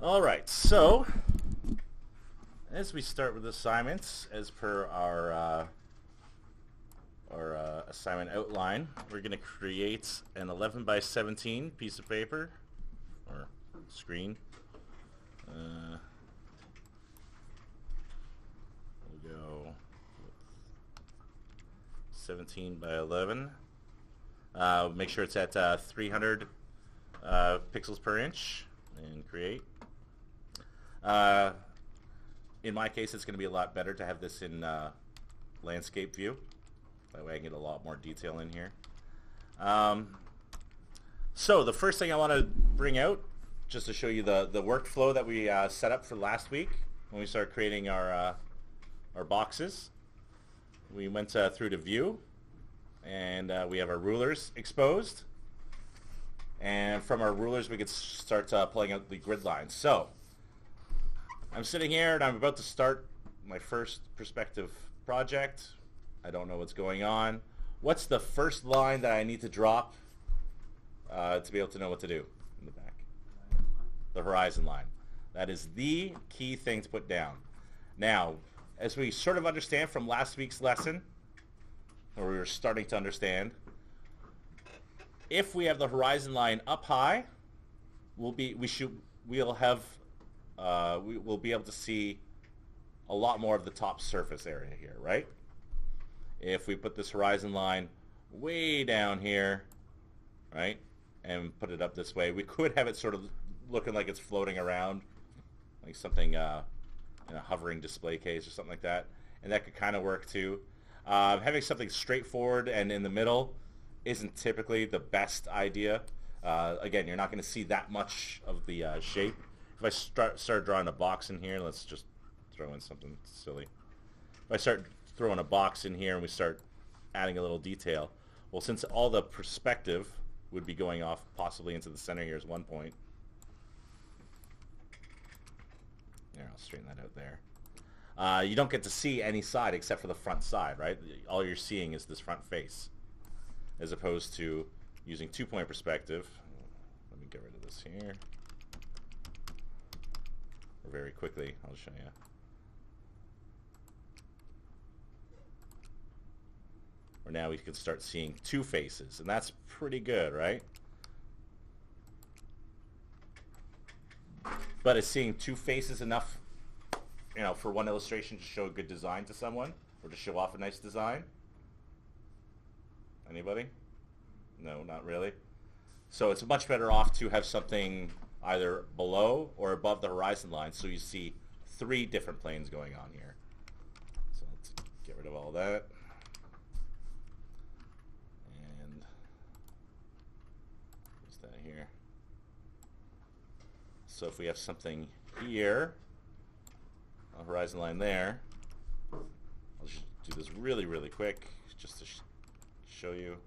All right, so as we start with assignments, as per our assignment outline, we're going to create an 11 by 17 piece of paper or screen. We'll go 17 by 11. Make sure it's at 300 pixels per inch and create. In my case, it's going to be a lot better to have this in landscape view. That way I can get a lot more detail in here. So the first thing I want to bring out, just to show you the workflow that we set up for last week when we started creating our boxes. We went through to view, and we have our rulers exposed. And from our rulers, we could start pulling out the grid lines. So I'm sitting here and I'm about to start my first perspective project. I don't know what's going on. What's the first line that I need to drop to be able to know what to do in the back? The horizon line. That is the key thing to put down. Now, as we sort of understand from last week's lesson, or we were starting to understand, if we have the horizon line up high, we'll be able to see a lot more of the top surface area here, right? If we put this horizon line way down here, right, and put it up this way, we could have it sort of looking like it's floating around, like something in a hovering display case or something like that, and that could kind of work too. Having something straightforward and in the middle isn't typically the best idea. Again, you're not going to see that much of the shape. If I start drawing a box in here, let's just throw in something silly. If I start throwing a box in here and we start adding a little detail, well, since all the perspective would be going off possibly into the center here is one point. There, I'll straighten that out there. You don't get to see any side except for the front side, right? All you're seeing is this front face, as opposed to using two-point perspective. Let me get rid of this here. Or very quickly, I'll show you. Or now we can start seeing two faces, and that's pretty good, right? But is seeing two faces enough, for one illustration to show a good design to someone, or to show off a nice design? Anybody? No, not really. So it's much better off to have something either below or above the horizon line, so you see three different planes going on here. So let's get rid of all that. And what's that here? So if we have something here, a horizon line there, I'll just do this really, really quick just to show you.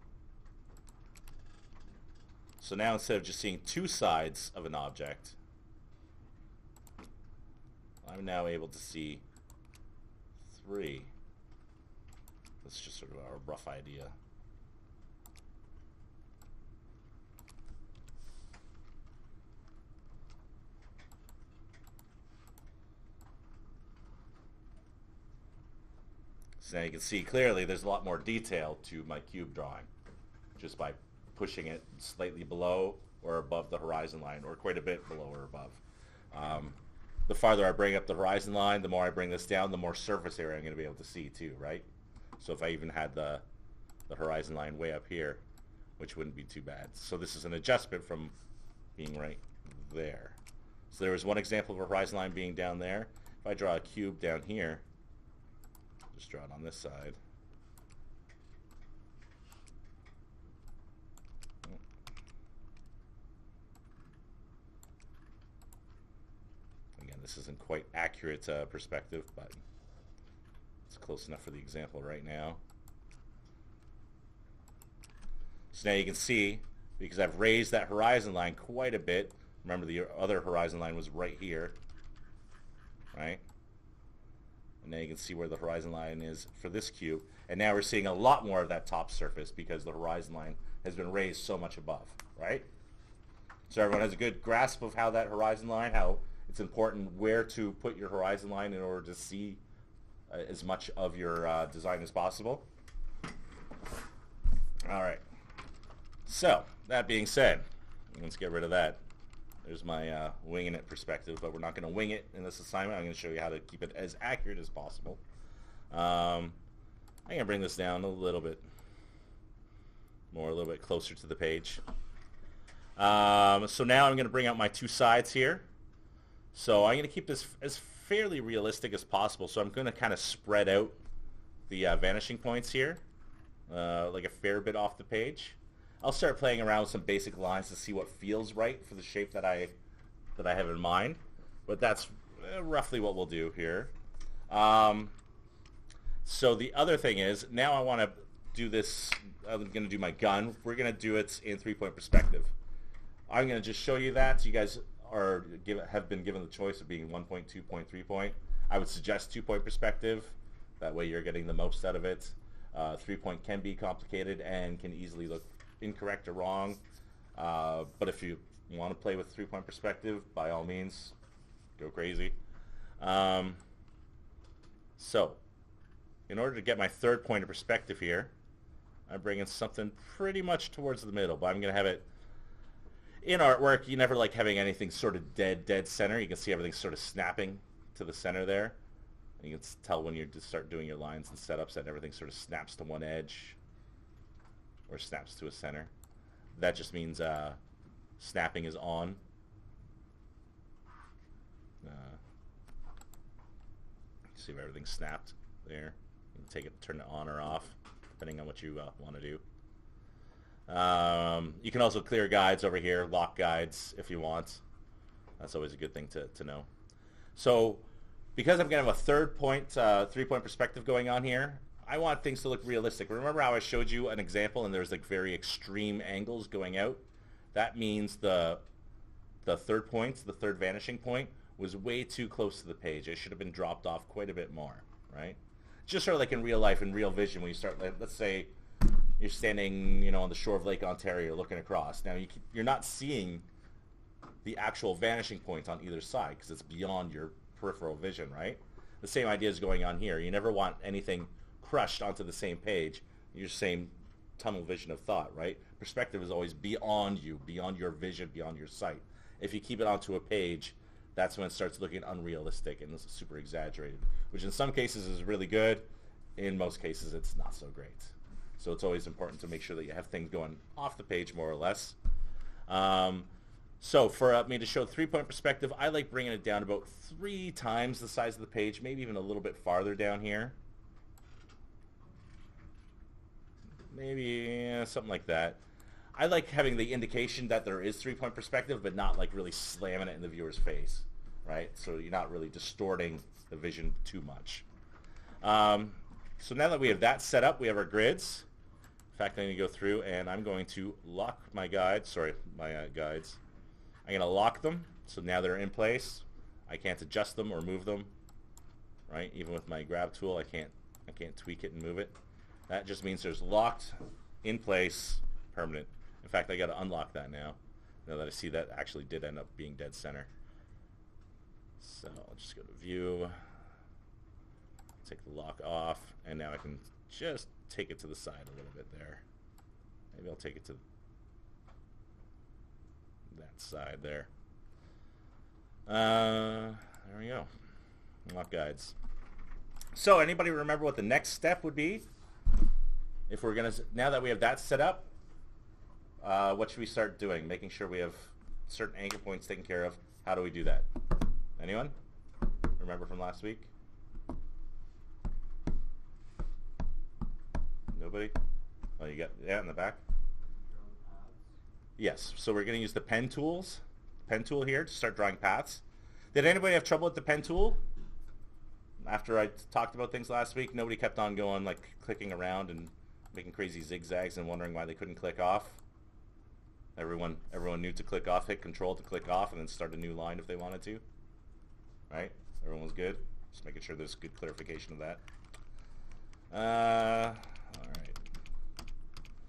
So now instead of just seeing two sides of an object, I'm now able to see three. That's just sort of our rough idea. So now you can see clearly there's a lot more detail to my cube drawing just by pushing it slightly below or above the horizon line, or quite a bit below or above. The farther I bring up the horizon line, the more I bring this down, the more surface area I'm going to be able to see too, right? So if I even had the horizon line way up here, which wouldn't be too bad. So this is an adjustment from being right there. So there was one example of a horizon line being down there. If I draw a cube down here, just draw it on this side. Again, this isn't quite accurate perspective, but it's close enough for the example right now. So now you can see, because I've raised that horizon line quite a bit. Remember, the other horizon line was right here, right? And now you can see where the horizon line is for this cube. And now we're seeing a lot more of that top surface because the horizon line has been raised so much above, right? So everyone has a good grasp of how that horizon line, how it's important where to put your horizon line in order to see as much of your design as possible. All right. So, that being said, let's get rid of that. There's my winging it perspective, but we're not going to wing it in this assignment. I'm going to show you how to keep it as accurate as possible. I'm going to bring this down a little bit more, a little bit closer to the page. So now I'm going to bring out my two sides here. So I'm going to keep this as fairly realistic as possible. So I'm going to kind of spread out the vanishing points here, like a fair bit off the page. I'll start playing around with some basic lines to see what feels right for the shape that I have in mind. But that's roughly what we'll do here. So the other thing is, now I want to do this. I'm going to do my gun. We're going to do it in 3-point perspective. I'm going to just show you that. You guys have been given the choice of being 1-point, 2-point, 3-point. I would suggest 2-point perspective. That way you're getting the most out of it. 3-point can be complicated and can easily look incorrect or wrong. But if you want to play with 3-point perspective, by all means, go crazy. So, in order to get my third point of perspective here, I'm bringing something pretty much towards the middle, but I'm going to have it. In artwork, you never like having anything sort of dead center. You can see everything sort of snapping to the center there. And you can tell when you just start doing your lines and setups that everything sort of snaps to one edge or snaps to a center. That just means snapping is on. See if everything's snapped there. You can take it, turn it on or off, depending on what you want to do. You can also clear guides over here, lock guides if you want. That's always a good thing to know. So because I'm going to have a third point, 3-point perspective going on here, I want things to look realistic. Remember how I showed you an example and there's like very extreme angles going out? That means the third point, the third vanishing point, was way too close to the page. It should have been dropped off quite a bit more, right? Just sort of like in real life, in real vision, when you start, let's say you're standing, on the shore of Lake Ontario looking across. Now you're not seeing the actual vanishing point on either side because it's beyond your peripheral vision, right? The same idea is going on here. You never want anything crushed onto the same page, your same tunnel vision of thought, right? Perspective is always beyond you, beyond your vision, beyond your sight. If you keep it onto a page, that's when it starts looking unrealistic and super exaggerated, which in some cases is really good. In most cases, it's not so great. So it's always important to make sure that you have things going off the page more or less. So for me to show 3-point perspective, I like bringing it down about 3 times the size of the page, maybe even a little bit farther down here. Maybe something like that. I like having the indication that there is 3-point perspective, but not like really slamming it in the viewer's face, right? So you're not really distorting the vision too much. So now that we have that set up, we have our grids. In fact, I'm going to go through and I'm going to lock my guides. I'm going to lock them, so now they're in place. I can't adjust them or move them, right? Even with my grab tool, I can't tweak it and move it. That just means there's locked, in place, permanent. In fact, I got to unlock that now that I see that actually did end up being dead center. So I'll just go to view, take the lock off, and now I can just take it to the side a little bit there. Maybe I'll take it to that side there. There we go. Lock guides. So anybody remember what the next step would be? If we're going to, now that we have that set up, what should we start doing? Making sure we have certain anchor points taken care of. How do we do that? Anyone? Remember from last week? Nobody? Oh, you got, yeah, in the back? Yes, so we're going to use the pen tool here to start drawing paths. Did anybody have trouble with the pen tool? After I talked about things last week, nobody kept on going, like clicking around and making crazy zigzags and wondering why they couldn't click off. Everyone knew to click off, hit control to click off, and then start a new line if they wanted to. Right? Everyone was good? Just making sure there's good clarification of that. Alright.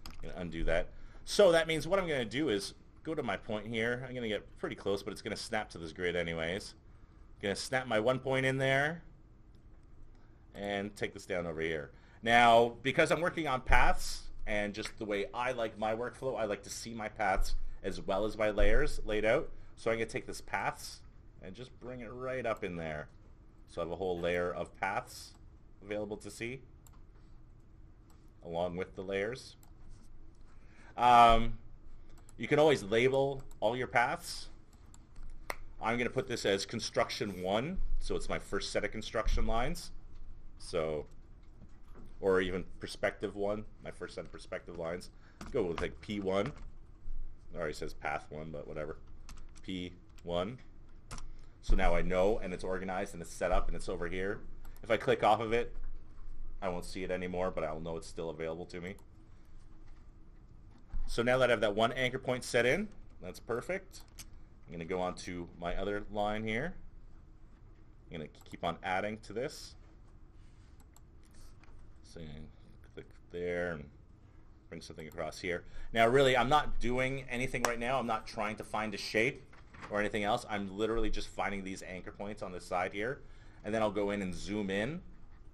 I'm going to undo that. So that means what I'm going to do is go to my point here. I'm going to get pretty close, but it's going to snap to this grid anyways. Gonna snap my 1 point in there and take this down over here. Now, because I'm working on paths and just the way I like my workflow, I like to see my paths as well as my layers laid out. So I'm gonna take this paths and just bring it right up in there. So I have a whole layer of paths available to see along with the layers. You can always label all your paths. I'm going to put this as construction 1, so it's my first set of construction lines. So, or even perspective 1, my first set of perspective lines. Go with like P1. It already says path 1, but whatever. P1. So now I know, and it's organized, and it's set up, and it's over here. If I click off of it, I won't see it anymore, but I'll know it's still available to me. So now that I have that one anchor point set in, that's perfect. I'm going to go on to my other line here. I'm going to keep on adding to this. So click there and bring something across here. Now really, I'm not doing anything right now. I'm not trying to find a shape or anything else. I'm literally just finding these anchor points on this side here. And then I'll go in and zoom in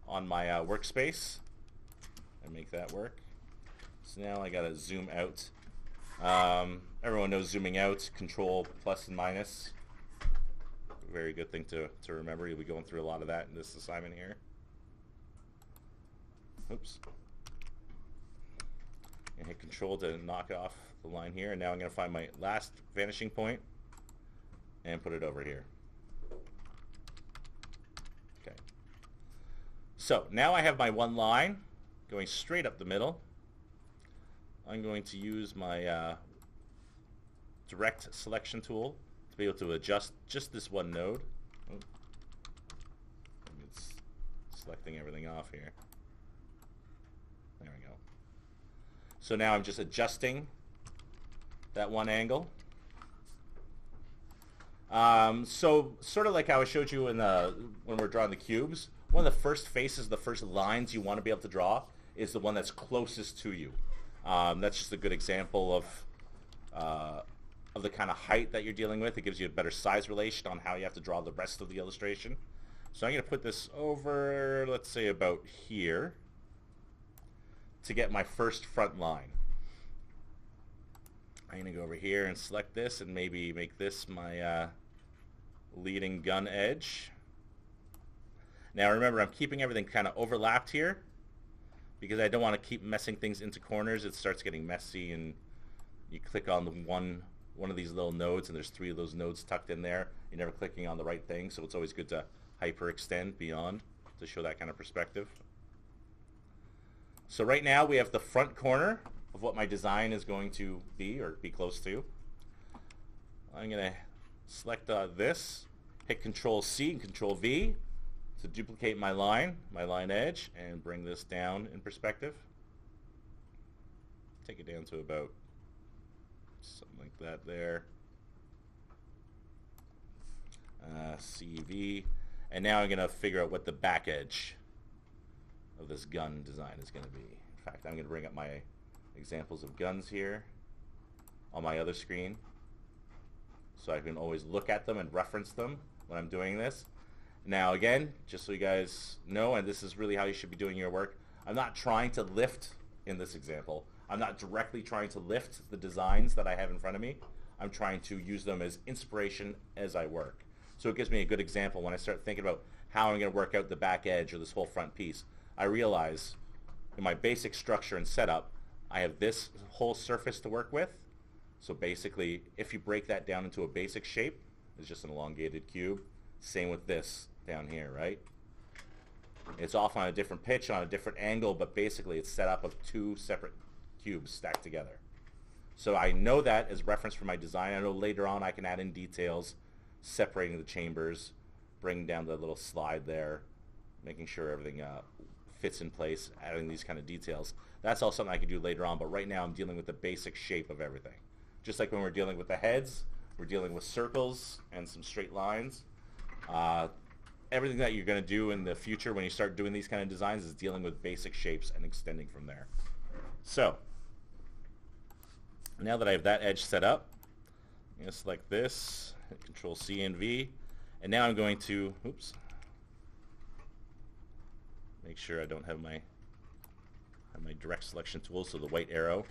on my workspace and make that work. So now I gotta zoom out. Everyone knows zooming out, control plus and minus. Very good thing to remember. You'll be going through a lot of that in this assignment here. Oops. And hit control to knock off the line here. And now I'm gonna find my last vanishing point and put it over here. Okay. So now I have my one line going straight up the middle. I'm going to use my direct selection tool to be able to adjust just this one node. Oh. It's selecting everything off here. There we go. So now I'm just adjusting that one angle. So sort of like how I showed you in when we're drawing the cubes, one of the first faces, the first lines you want to be able to draw is the one that's closest to you. That's just a good example of the kind of height that you're dealing with. It gives you a better size relation on how you have to draw the rest of the illustration. So I'm going to put this over, let's say about here, to get my first front line. I'm going to go over here and select this and maybe make this my leading gun edge. Now remember, I'm keeping everything kind of overlapped here because I don't want to keep messing things into corners. It starts getting messy and you click on the one of these little nodes and there's 3 of those nodes tucked in there. You're never clicking on the right thing, so it's always good to hyperextend beyond to show that kind of perspective. So right now we have the front corner of what my design is going to be or be close to. I'm going to select this, hit Control C and Control V to duplicate my line edge, and bring this down in perspective. Take it down to about something like that there. CV. And now I'm going to figure out what the back edge of this gun design is going to be. In fact, I'm going to bring up my examples of guns here on my other screen so I can always look at them and reference them when I'm doing this. Now again, just so you guys know, and this is really how you should be doing your work, I'm not trying to lift in this example. I'm not directly trying to lift the designs that I have in front of me. I'm trying to use them as inspiration as I work. So it gives me a good example when I start thinking about how I'm going to work out the back edge or this whole front piece. I realize in my basic structure and setup, I have this whole surface to work with. So basically, if you break that down into a basic shape, it's just an elongated cube. Same with this down here, right? It's off on a different pitch, on a different angle, but basically it's set up of 2 separate cubes stacked together. So I know that as reference for my design. I know later on I can add in details, separating the chambers, bringing down the little slide there, making sure everything fits in place, adding these kind of details. That's all something I can do later on, but right now I'm dealing with the basic shape of everything. Just like when we're dealing with the heads, we're dealing with circles and some straight lines. Everything that you're going to do in the future when you start doing these kind of designs is dealing with basic shapes and extending from there. So, now that I have that edge set up, I'm going to select this, hit Control C and V, And now I'm going to, oops, make sure I don't have my direct selection tool, so the white arrow.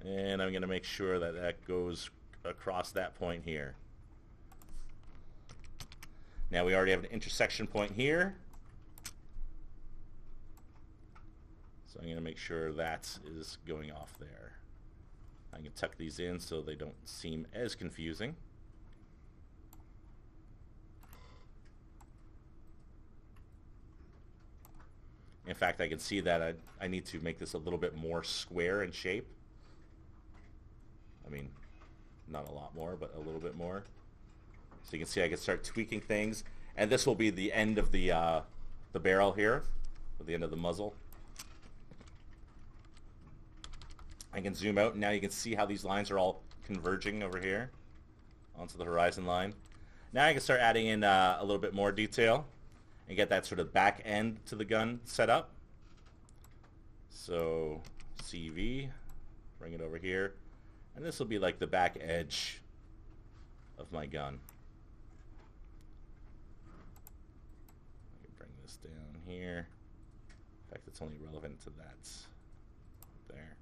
And I'm going to make sure that that goes across that point here. Now we already have an intersection point here. So I'm going to make sure that is going off there. I can tuck these in so they don't seem as confusing. In fact, I can see that I need to make this a little bit more square in shape. I mean, not a lot more, but a little bit more. So you can see I can start tweaking things. And this will be the end of the barrel here, or the end of the muzzle. I can zoom out, and now you can see how these lines are all converging over here onto the horizon line. Now I can start adding in a little bit more detail and get that sort of back end to the gun set up. So CV, bring it over here, and this will be like the back edge of my gun. I can bring this down here. In fact, it's only relevant to that there.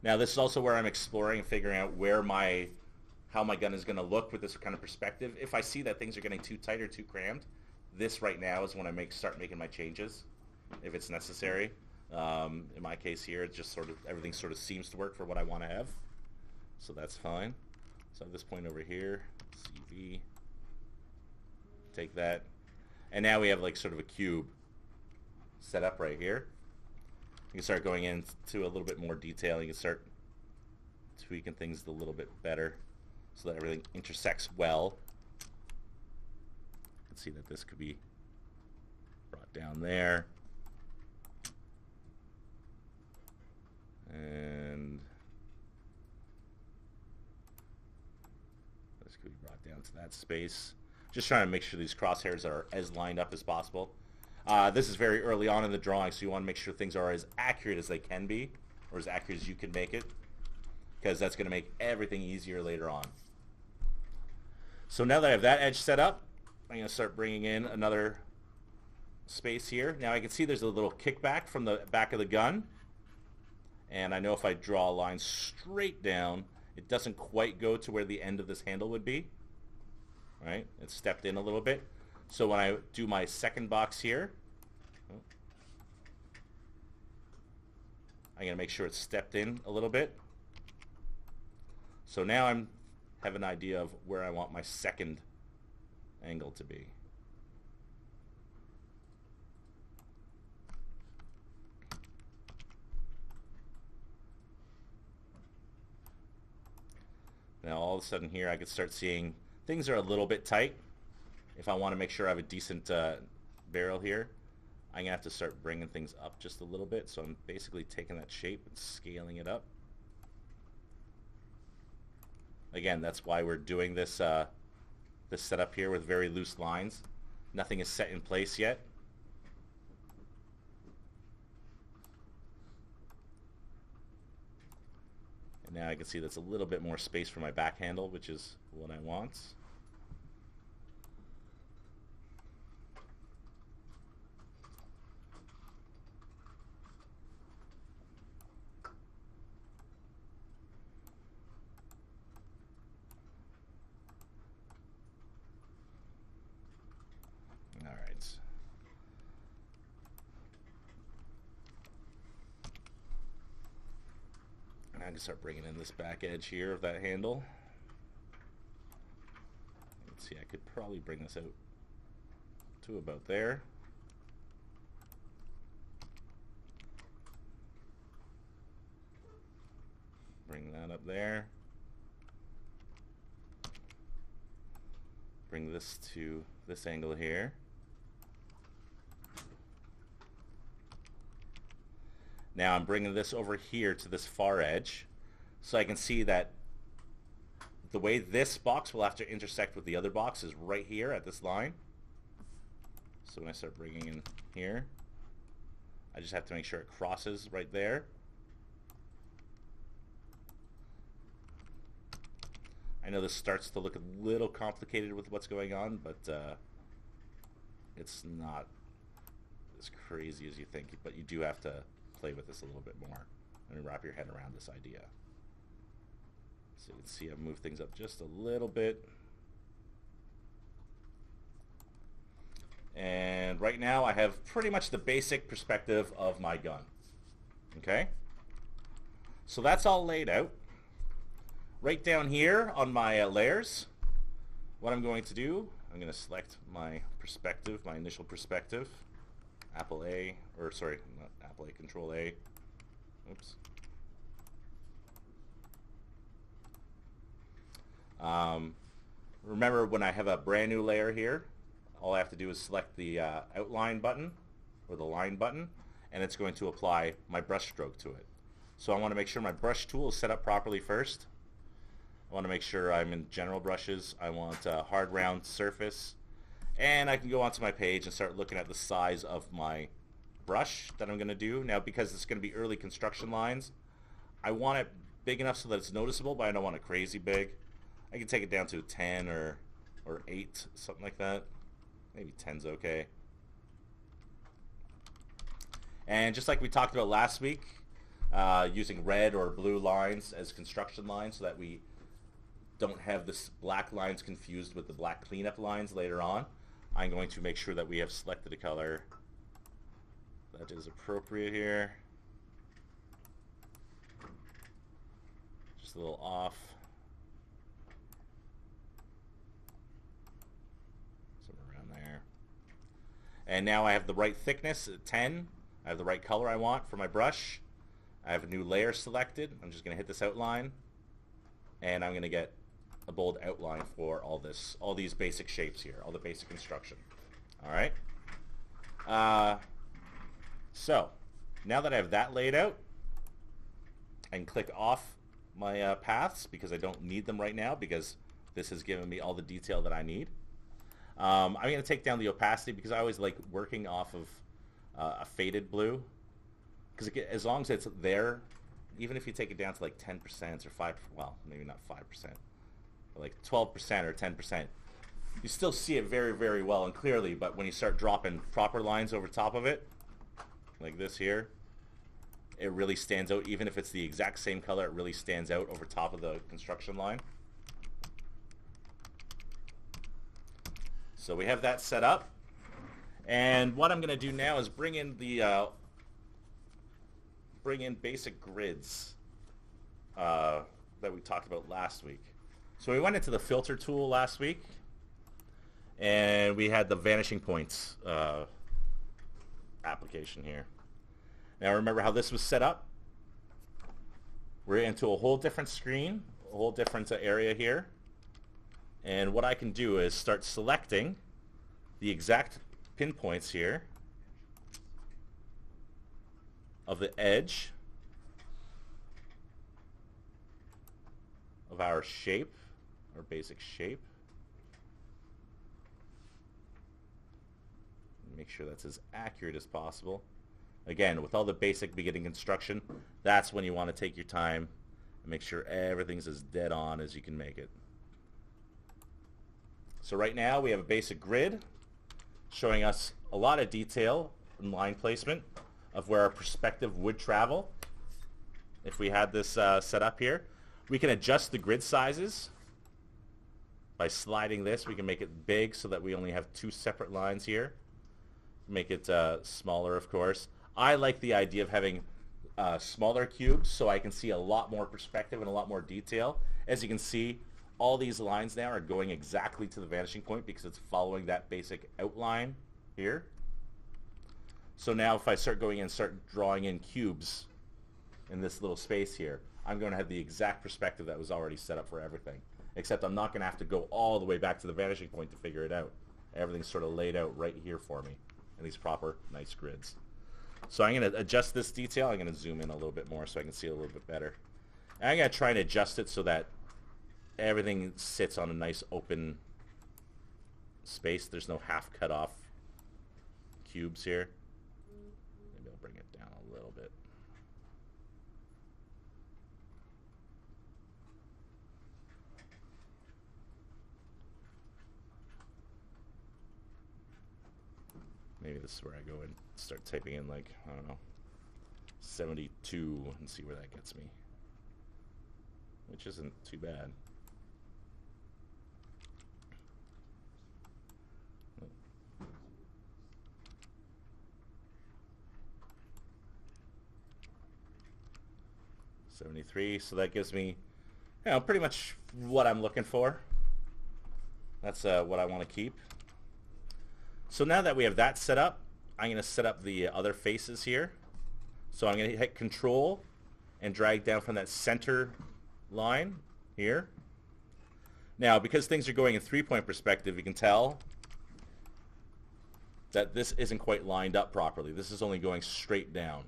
Now this is also where I'm exploring and figuring out where how my gun is going to look with this kind of perspective. If I see that things are getting too tight or too crammed, this right now is when I start making my changes, if it's necessary. In my case here, it just everything sort of seems to work for what I want to have, so that's fine. So at this point over here, CV, take that, and now we have like sort of a cube set up right here. You can start going into a little bit more detail. You can start tweaking things a little bit better so that everything intersects well. You can see that this could be brought down there. And this could be brought down to that space. Just trying to make sure these crosshairs are as lined up as possible. This is very early on in the drawing, so you want to make sure things are as accurate as they can be, or as accurate as you can make it, because that's going to make everything easier later on. So now that I have that edge set up, I'm going to start bringing in another space here. Now I can see there's a little kickback from the back of the gun, and I know if I draw a line straight down, it doesn't quite go to where the end of this handle would be. Right? It's stepped in a little bit. So when I do my second box here, I'm going to make sure it's stepped in a little bit. So now I have an idea of where I want my second angle to be. Now all of a sudden here I can start seeing things are a little bit tight. If I want to make sure I have a decent barrel here, I'm going to have to start bringing things up just a little bit. So I'm basically taking that shape and scaling it up. Again, that's why we're doing this this setup here with very loose lines. Nothing is set in place yet. And now I can see that's a little bit more space for my back handle, which is what I want. I can start bringing in this back edge here of that handle. Let's see, I could probably bring this out to about there. Bring that up there. Bring this to this angle here. Now I'm bringing this over here to this far edge, so I can see that the way this box will have to intersect with the other box is right here at this line. So when I start bringing in here, I just have to make sure it crosses right there. I know this starts to look a little complicated with what's going on, but it's not as crazy as you think. But you do have to play with this a little bit more and wrap your head around this idea. So you can see I've moved things up just a little bit. And right now I have pretty much the basic perspective of my gun. Okay? So that's all laid out. Right down here on my layers, what I'm going to do, I'm going to select my perspective, my initial perspective. Apple A, or sorry, not Apple A, Control A. Oops. Remember, when I have a brand new layer here, all I have to do is select the outline button or the line button, and it's going to apply my brush stroke to it. So I want to make sure my brush tool is set up properly first. I want to make sure I'm in general brushes. I want a hard round surface, and I can go onto my page and start looking at the size of my brush that I'm going to do. Now, because it's going to be early construction lines, I want it big enough so that it's noticeable, but I don't want it crazy big. I can take it down to 10 or 8, something like that. Maybe 10's okay. And just like we talked about last week, using red or blue lines as construction lines so that we don't have this black lines confused with the black cleanup lines later on, I'm going to make sure that we have selected a color that is appropriate here. Just a little off. And now I have the right thickness at 10. I have the right color I want for my brush. I have a new layer selected. I'm just going to hit this outline, and I'm going to get a bold outline for all these basic shapes here, all the basic construction. All right. So now that I have that laid out, I can click off my paths because I don't need them right now because this has given me all the detail that I need. I'm going to take down the opacity because I always like working off of a faded blue, because as long as it's there, even if you take it down to like 10% or 5, well, maybe not 5%, but like 12% or 10%, you still see it very, very well and clearly. But when you start dropping proper lines over top of it, like this here, it really stands out. Even if it's the exact same color, it really stands out over top of the construction line. So we have that set up, and what I'm going to do now is bring in the basic grids that we talked about last week. So we went into the filter tool last week, and we had the vanishing points application here. Now remember how this was set up? We're into a whole different screen, a whole different area here. And what I can do is start selecting the exact pinpoints here of the edge of our shape, our basic shape. Make sure that's as accurate as possible. Again, with all the basic beginning construction, that's when you want to take your time and make sure everything's as dead on as you can make it. So right now we have a basic grid showing us a lot of detail and line placement of where our perspective would travel. If we had this set up here, we can adjust the grid sizes by sliding this. We can make it big so that we only have 2 separate lines here. Make it smaller, of course. I like the idea of having smaller cubes so I can see a lot more perspective and a lot more detail. As you can see, all these lines now are going exactly to the vanishing point because it's following that basic outline here. So now if I start going in and start drawing in cubes in this little space here, I'm going to have the exact perspective that was already set up for everything. Except I'm not going to have to go all the way back to the vanishing point to figure it out. Everything's sort of laid out right here for me in these proper, nice grids. So I'm going to adjust this detail. I'm going to zoom in a little bit more so I can see it a little bit better. And I'm going to try and adjust it so that everything sits on a nice open space. There's no half cut off cubes here. Maybe I'll bring it down a little bit. this is where I go and start typing in, like, I don't know, 72 and see where that gets me, which isn't too bad. .73, so that gives me, you know, pretty much what I'm looking for. That's what I want to keep. So now that we have that set up, I'm going to set up the other faces here. So I'm going to hit Control and drag down from that center line here. Now, because things are going in 3-point perspective, you can tell that this isn't quite lined up properly. This is only going straight down,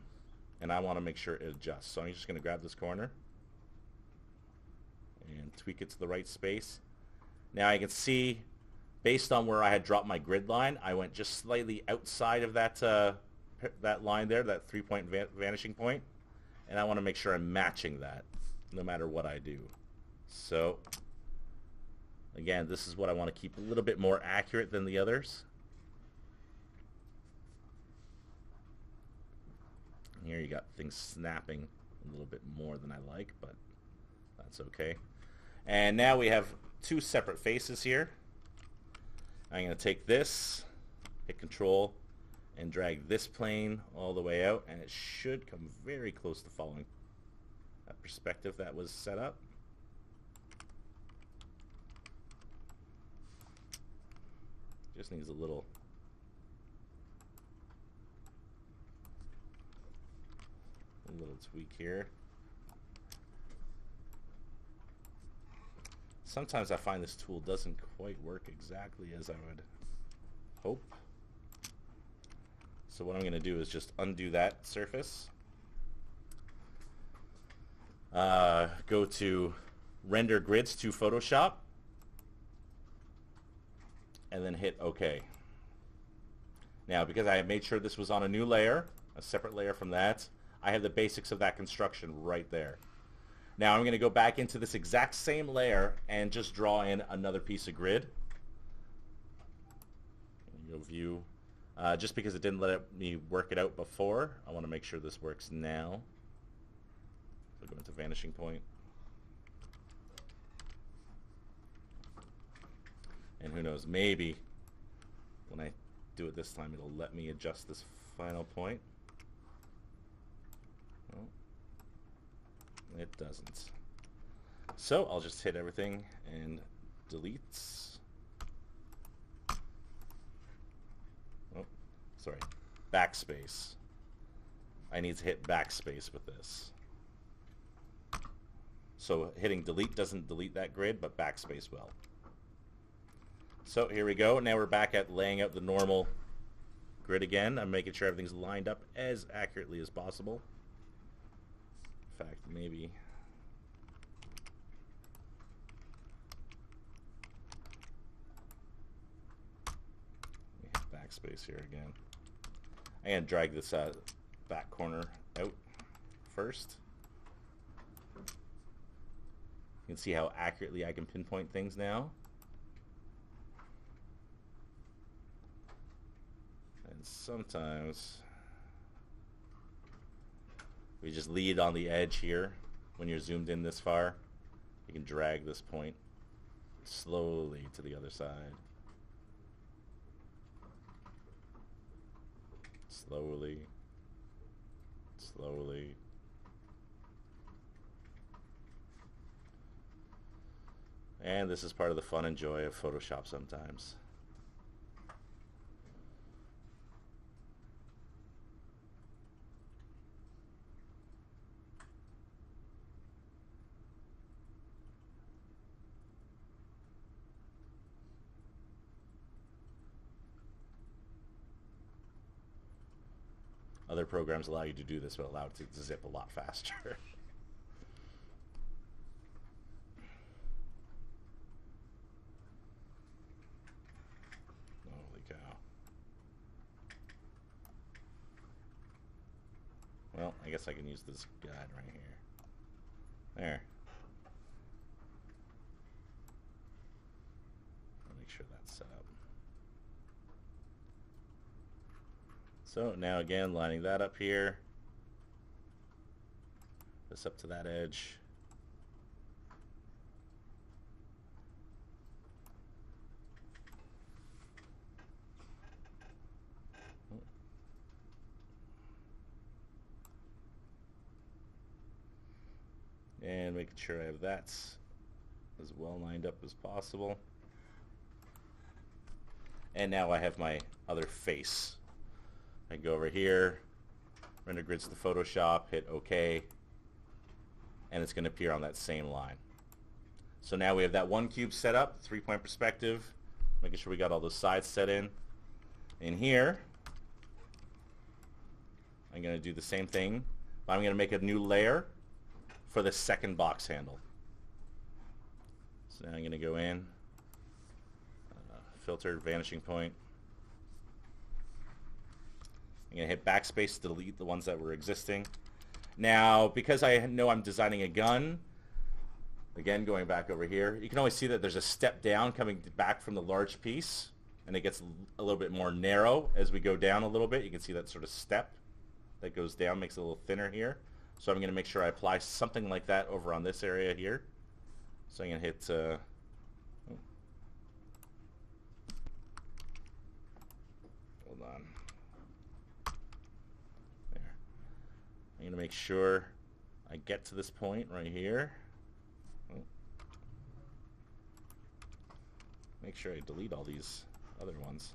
and I want to make sure it adjusts. So I'm just going to grab this corner and tweak it to the right space. Now I can see, based on where I had dropped my grid line, I went just slightly outside of that that line there, that 3-point vanishing point, and I want to make sure I'm matching that no matter what I do. So again, this is what I want to keep a little bit more accurate than the others. And here you got things snapping a little bit more than I like, but that's okay. And now we have 2 separate faces here. I'm going to take this, hit Control, and drag this plane all the way out, and it should come very close to following that perspective that was set up. Just needs a little tweak here. Sometimes I find this tool doesn't quite work exactly as I would hope. So what I'm going to do is just undo that surface. Go to Render Grids to Photoshop. And then hit OK. Now, because I have made sure this was on a new layer, a separate layer from that, I have the basics of that construction right there. Now I'm going to go back into this exact same layer and just draw in another piece of grid. Go View. Just because it didn't let me work it out before, I want to make sure this works now. So go into Vanishing Point. And who knows, maybe when I do it this time, it'll let me adjust this final point. Well, it doesn't. So I'll just hit everything and delete. Oh, sorry. Backspace. I need to hit backspace with this. So hitting delete doesn't delete that grid, but backspace will. So here we go. Now we're back at laying out the normal grid again. I'm making sure everything's lined up as accurately as possible. In fact, maybe hit backspace here again. I'm going to drag this back corner out first. You can see how accurately I can pinpoint things now. And sometimes we just lead on the edge here. When you're zoomed in this far, you can drag this point slowly to the other side. Slowly, slowly. And this is part of the fun and joy of Photoshop sometimes. Other programs allow you to do this, but allow it to zip a lot faster. Holy cow. Well, I guess I can use this guide right here. There. I'll make sure that's set up. So now again, lining that up here. This up to that edge. And making sure I have that as well lined up as possible. And now I have my other face. I go over here, render grids to Photoshop, hit OK, and it's going to appear on that same line. So now we have that one cube set up, 3-point perspective, making sure we got all those sides set in. In here, I'm going to do the same thing, but I'm going to make a new layer for the second box handle. So now I'm going to go in, filter, vanishing point. I'm going to hit backspace to delete the ones that were existing. Now, because I know I'm designing a gun, again, going back over here, you can always see that there's a step down coming back from the large piece, and it gets a little bit more narrow as we go down a little bit. You can see that sort of step that goes down, makes it a little thinner here. So I'm going to make sure I apply something like that over on this area here. So I'm going to hit hold on. There. I'm going to make sure I get to this point right here. Make sure I delete all these other ones.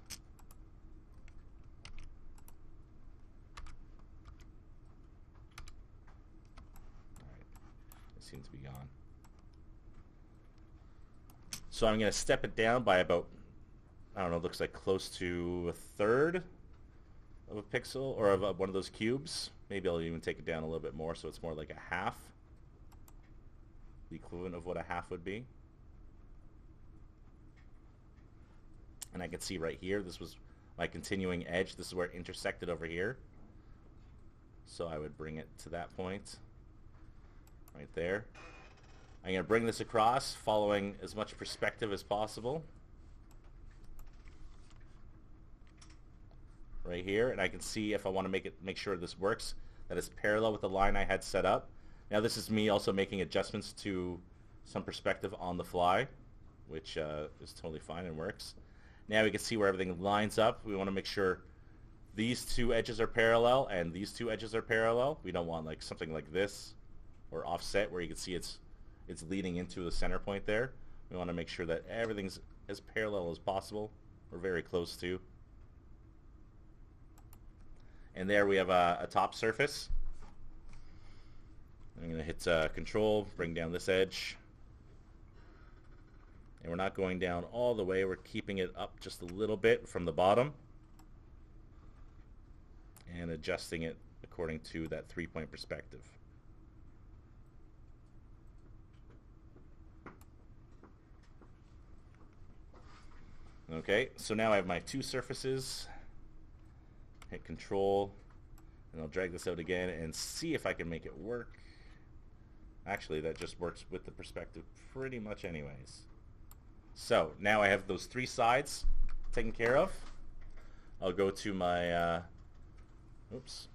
Seems to be gone. So I'm going to step it down by about, I don't know, looks like close to 1/3 of a pixel, or of one of those cubes. Maybe I'll even take it down a little bit more so it's more like a half. The equivalent of what a half would be. And I can see right here, this was my continuing edge. This is where it intersected over here. So I would bring it to that point. Right there. I'm going to bring this across, following as much perspective as possible. Right here, and I can see if I want to make sure this works, that it's parallel with the line I had set up. Now this is me also making adjustments to some perspective on the fly, which is totally fine and works. Now we can see where everything lines up. We want to make sure these two edges are parallel and these two edges are parallel. We don't want like something like this or offset where you can see it's leading into the center point there. We want to make sure that everything's as parallel as possible. We're very close to. And there we have a top surface. I'm going to hit Control, bring down this edge. And we're not going down all the way. We're keeping it up just a little bit from the bottom. And adjusting it according to that 3-point perspective. Okay, so now I have my two surfaces. Hit Control, and I'll drag this out again and see if I can make it work. Actually, that just works with the perspective pretty much anyways. So now I have those three sides taken care of. I'll go to my, oops.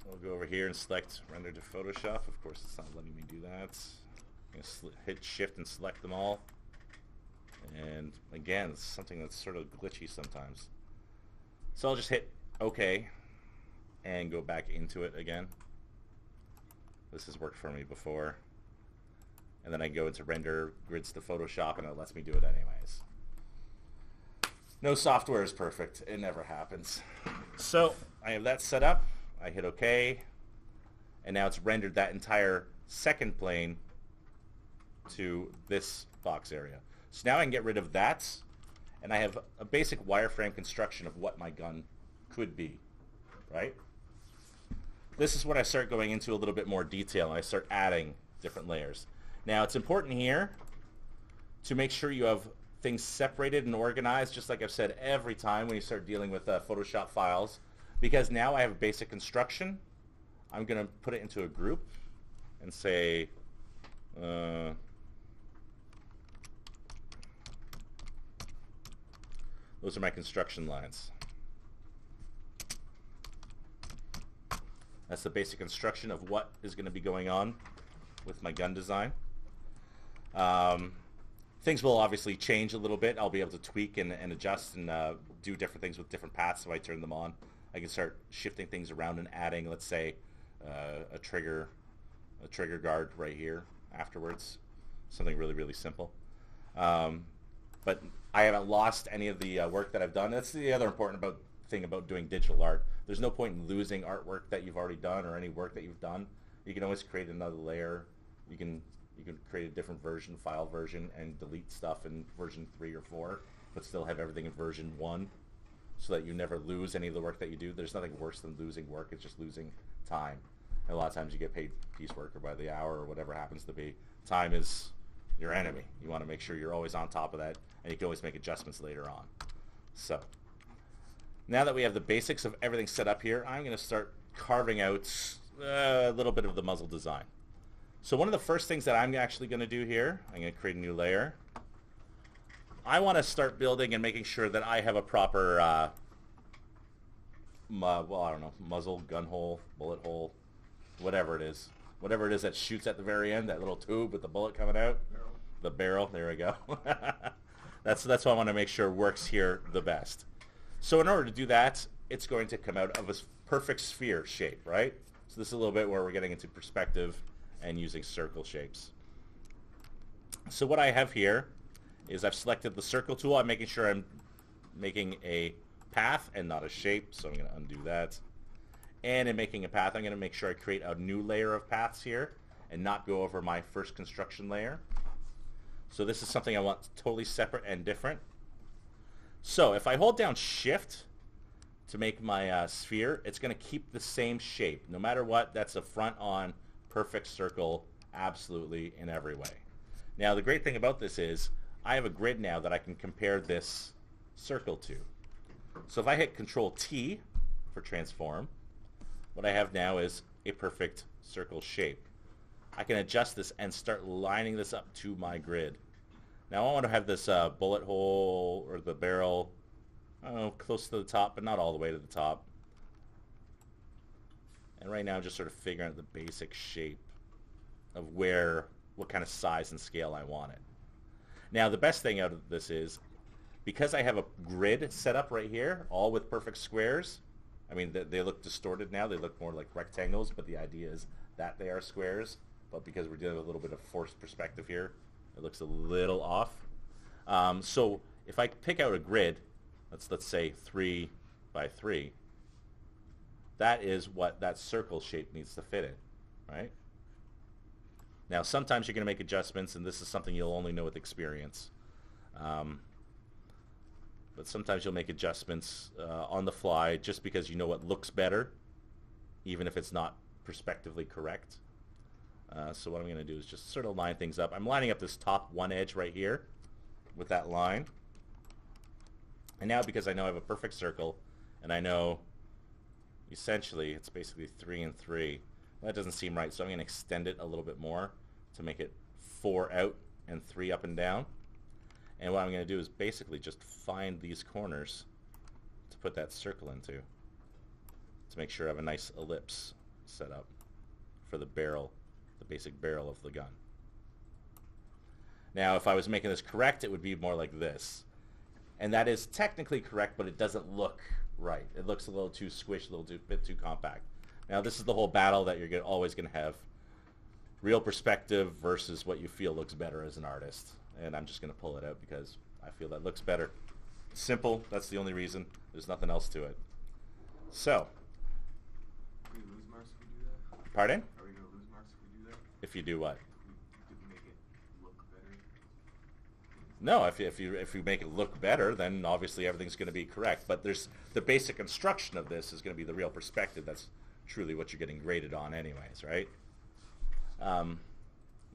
I'll go over here and select Render to Photoshop. Of course, it's not letting me do that. I'm going to hit Shift and select them all. And again, it's something that's sort of glitchy sometimes. So I'll just hit OK and go back into it again. This has worked for me before. And then I go into Render Grids to Photoshop and it lets me do it anyways. No software is perfect. It never happens. So I have that set up. I hit OK. And now it's rendered that entire second plane to this box area. So now I can get rid of that, and I have a basic wireframe construction of what my gun could be, right? This is when I start going into a little bit more detail, and I start adding different layers. Now, it's important here to make sure you have things separated and organized, just like I've said every time when you start dealing with Photoshop files, because now I have a basic construction. I'm going to put it into a group and say, those are my construction lines. That's the basic instruction of what is going to be going on with my gun design. Things will obviously change a little bit. I'll be able to tweak and adjust and do different things with different paths if I turn them on. I can start shifting things around and adding, let's say, a trigger guard right here afterwards. Something really, really simple. But I haven't lost any of the work that I've done. That's the other important thing about doing digital art. There's no point in losing artwork that you've already done or any work that you've done. You can always create another layer. You can create a different version, file version, and delete stuff in version 3 or 4, but still have everything in version 1 so that you never lose any of the work that you do. There's nothing worse than losing work. It's just losing time. And a lot of times you get paid piecework or by the hour or whatever happens to be. Time is your enemy. You want to make sure you're always on top of that, and you can always make adjustments later on. So now that we have the basics of everything set up here, I'm going to start carving out a little bit of the muzzle design. So one of the first things that I'm actually going to do here, I'm going to create a new layer. I want to start building and making sure that I have a proper, well, I don't know, muzzle, gun hole, bullet hole, whatever it is. Whatever it is that shoots at the very end, that little tube with the bullet coming out. Barrel. The barrel, there we go. That's what I want to make sure works here the best. So in order to do that, it's going to come out of a perfect sphere shape, right? So this is a little bit where we're getting into perspective and using circle shapes. So what I have here is I've selected the circle tool. I'm making sure I'm making a path and not a shape, so I'm going to undo that. And in making a path, I'm going to make sure I create a new layer of paths here and not go over my first construction layer. So this is something I want totally separate and different. So if I hold down Shift to make my sphere, it's going to keep the same shape. No matter what, that's a front-on perfect circle, absolutely in every way. Now the great thing about this is I have a grid now that I can compare this circle to. So if I hit Control T for transform, what I have now is a perfect circle shape. I can adjust this and start lining this up to my grid. Now I want to have this bullet hole or the barrel, I don't know, close to the top, but not all the way to the top. And right now I'm just sort of figuring out the basic shape of what kind of size and scale I want it. Now the best thing out of this is, because I have a grid set up right here, all with perfect squares, I mean, they look distorted now. They look more like rectangles, but the idea is that they are squares. But because we're dealing with a little bit of forced perspective here, it looks a little off. So if I pick out a grid, let's say 3 by 3, that is what that circle shape needs to fit in, right? Now, sometimes you're going to make adjustments, and this is something you'll only know with experience. But sometimes you'll make adjustments on the fly just because you know what looks better, even if it's not perspectively correct. So what I'm going to do is just sort of line things up. I'm lining up this top one edge right here with that line. And now because I know I have a perfect circle, and I know essentially it's basically 3 and 3, that doesn't seem right, so I'm going to extend it a little bit more to make it 4 out and 3 up and down. And what I'm going to do is basically just find these corners to put that circle into, to make sure I have a nice ellipse set up for the barrel, the basic barrel of the gun. Now if I was making this correct, it would be more like this. And that is technically correct, but it doesn't look right. It looks a little too squished, a little bit too compact. Now this is the whole battle that you're always going to have. Real perspective versus what you feel looks better as an artist. And I'm just going to pull it out because I feel that looks better. Simple, that's the only reason. There's nothing else to it. So. Are we going to lose marks if we do that? Pardon? Are we going to lose marks if we do that? If you do what? If we make it look better? No, if you make it look better, then obviously everything's going to be correct. But there's the basic construction of this is going to be the real perspective. That's truly what you're getting graded on anyways, right?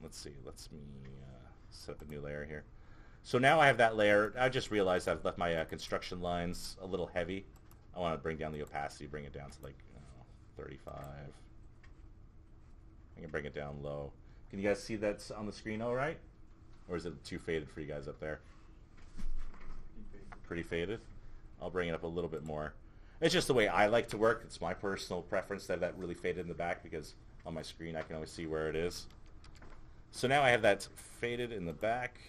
Let's see. Let's set up a new layer here. So now I have that layer. I just realized I've left my construction lines a little heavy. I want to bring down the opacity, bring it down to like 35. I can bring it down low. Can you guys see that's on the screen all right? Or is it too faded for you guys up there? Pretty faded. I'll bring it up a little bit more. It's just the way I like to work. It's my personal preference to have that really faded in the back because on my screen I can always see where it is. So now I have that faded in the back.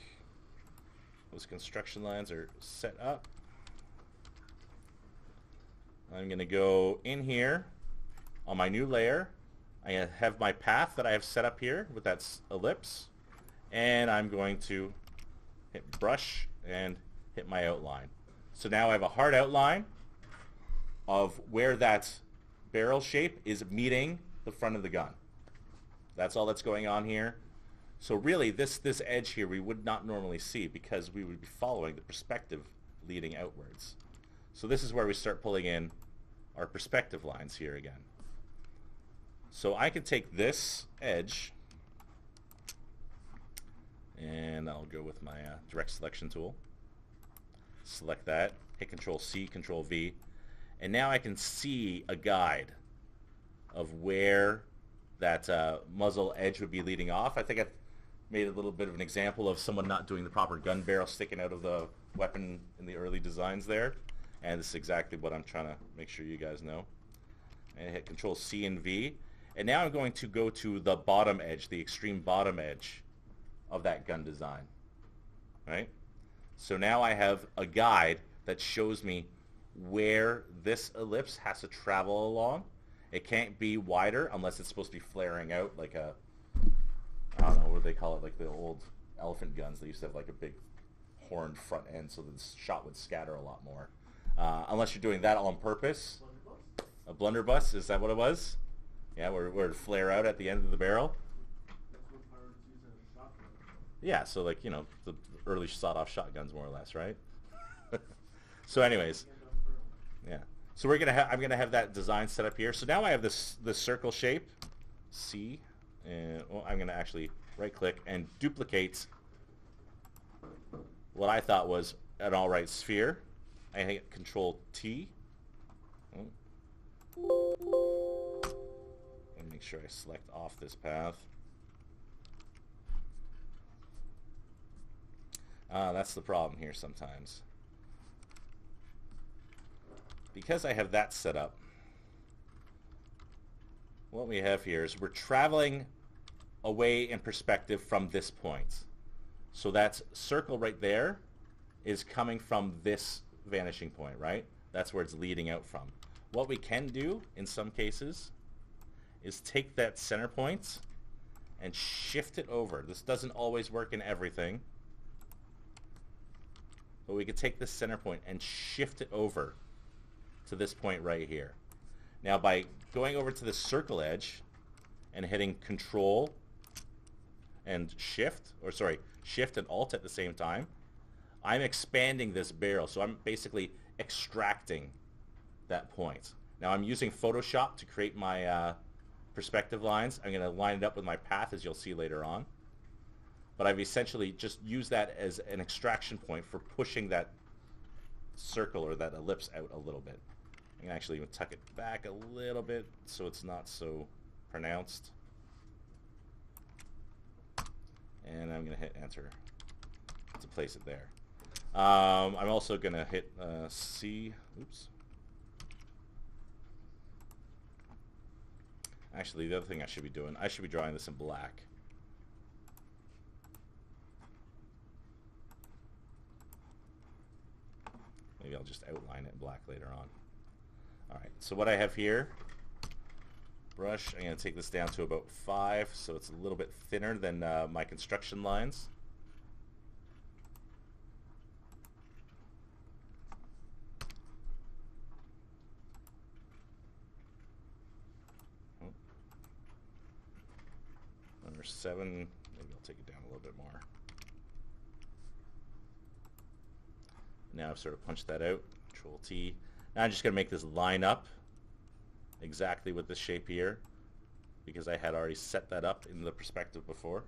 Those construction lines are set up. I'm going to go in here on my new layer. I have my path that I have set up here with that ellipse. And I'm going to hit brush and hit my outline. So now I have a hard outline of where that barrel shape is meeting the front of the gun. That's all that's going on here. So really this edge here we would not normally see because we would be following the perspective leading outwards. So this is where we start pulling in our perspective lines here again. So I can take this edge and I'll go with my direct selection tool. Select that, hit Control C, Control V, and now I can see a guide of where that muzzle edge would be leading off. I think I've made a little bit of an example of someone not doing the proper gun barrel sticking out of the weapon in the early designs there, and this is exactly what I'm trying to make sure you guys know. And hit Control C and V, and now I'm going to go to the bottom edge, the extreme bottom edge of that gun design, right? So now I have a guide that shows me where this ellipse has to travel along. It can't be wider unless it's supposed to be flaring out like a, I don't know what they call it, like the old elephant guns. They used to have like a big horned front end so the shot would scatter a lot more. Unless you're doing that on purpose. A blunderbuss, is that what it was? Yeah, where it'd flare out at the end of the barrel. Yeah, so like, you know, the early sawed-off shotguns more or less, right? So anyways, yeah. So I'm gonna have that design set up here. So now I have this circle shape, C, and well, I'm gonna actually right-click and duplicate what I thought was an all-right sphere. I hit Control T. Let me make sure I select off this path. That's the problem here sometimes. Because I have that set up, what we have here is we're traveling away in perspective from this point. So that circle right there is coming from this vanishing point, right? That's where it's leading out from. What we can do in some cases is take that center point and shift it over. This doesn't always work in everything, but we could take this center point and shift it over to this point right here. Now by going over to the circle edge and hitting Control and Shift, or sorry, Shift and Alt at the same time, I'm expanding this barrel. So I'm basically extracting that point. Now I'm using Photoshop to create my perspective lines. I'm going to line it up with my path, as you'll see later on. But I've essentially just used that as an extraction point for pushing that circle or that ellipse out a little bit. I can actually even tuck it back a little bit so it's not so pronounced. And I'm going to hit Enter to place it there. I'm also going to hit C. Oops. Actually, the other thing I should be doing, I should be drawing this in black. Maybe I'll just outline it in black later on. Alright, so what I have here, brush, I'm going to take this down to about 5, so it's a little bit thinner than my construction lines. Number 7, maybe I'll take it down a little bit more. Now I've sort of punched that out, Control T. Now I'm just going to make this line up exactly with this shape here because I had already set that up in the perspective before.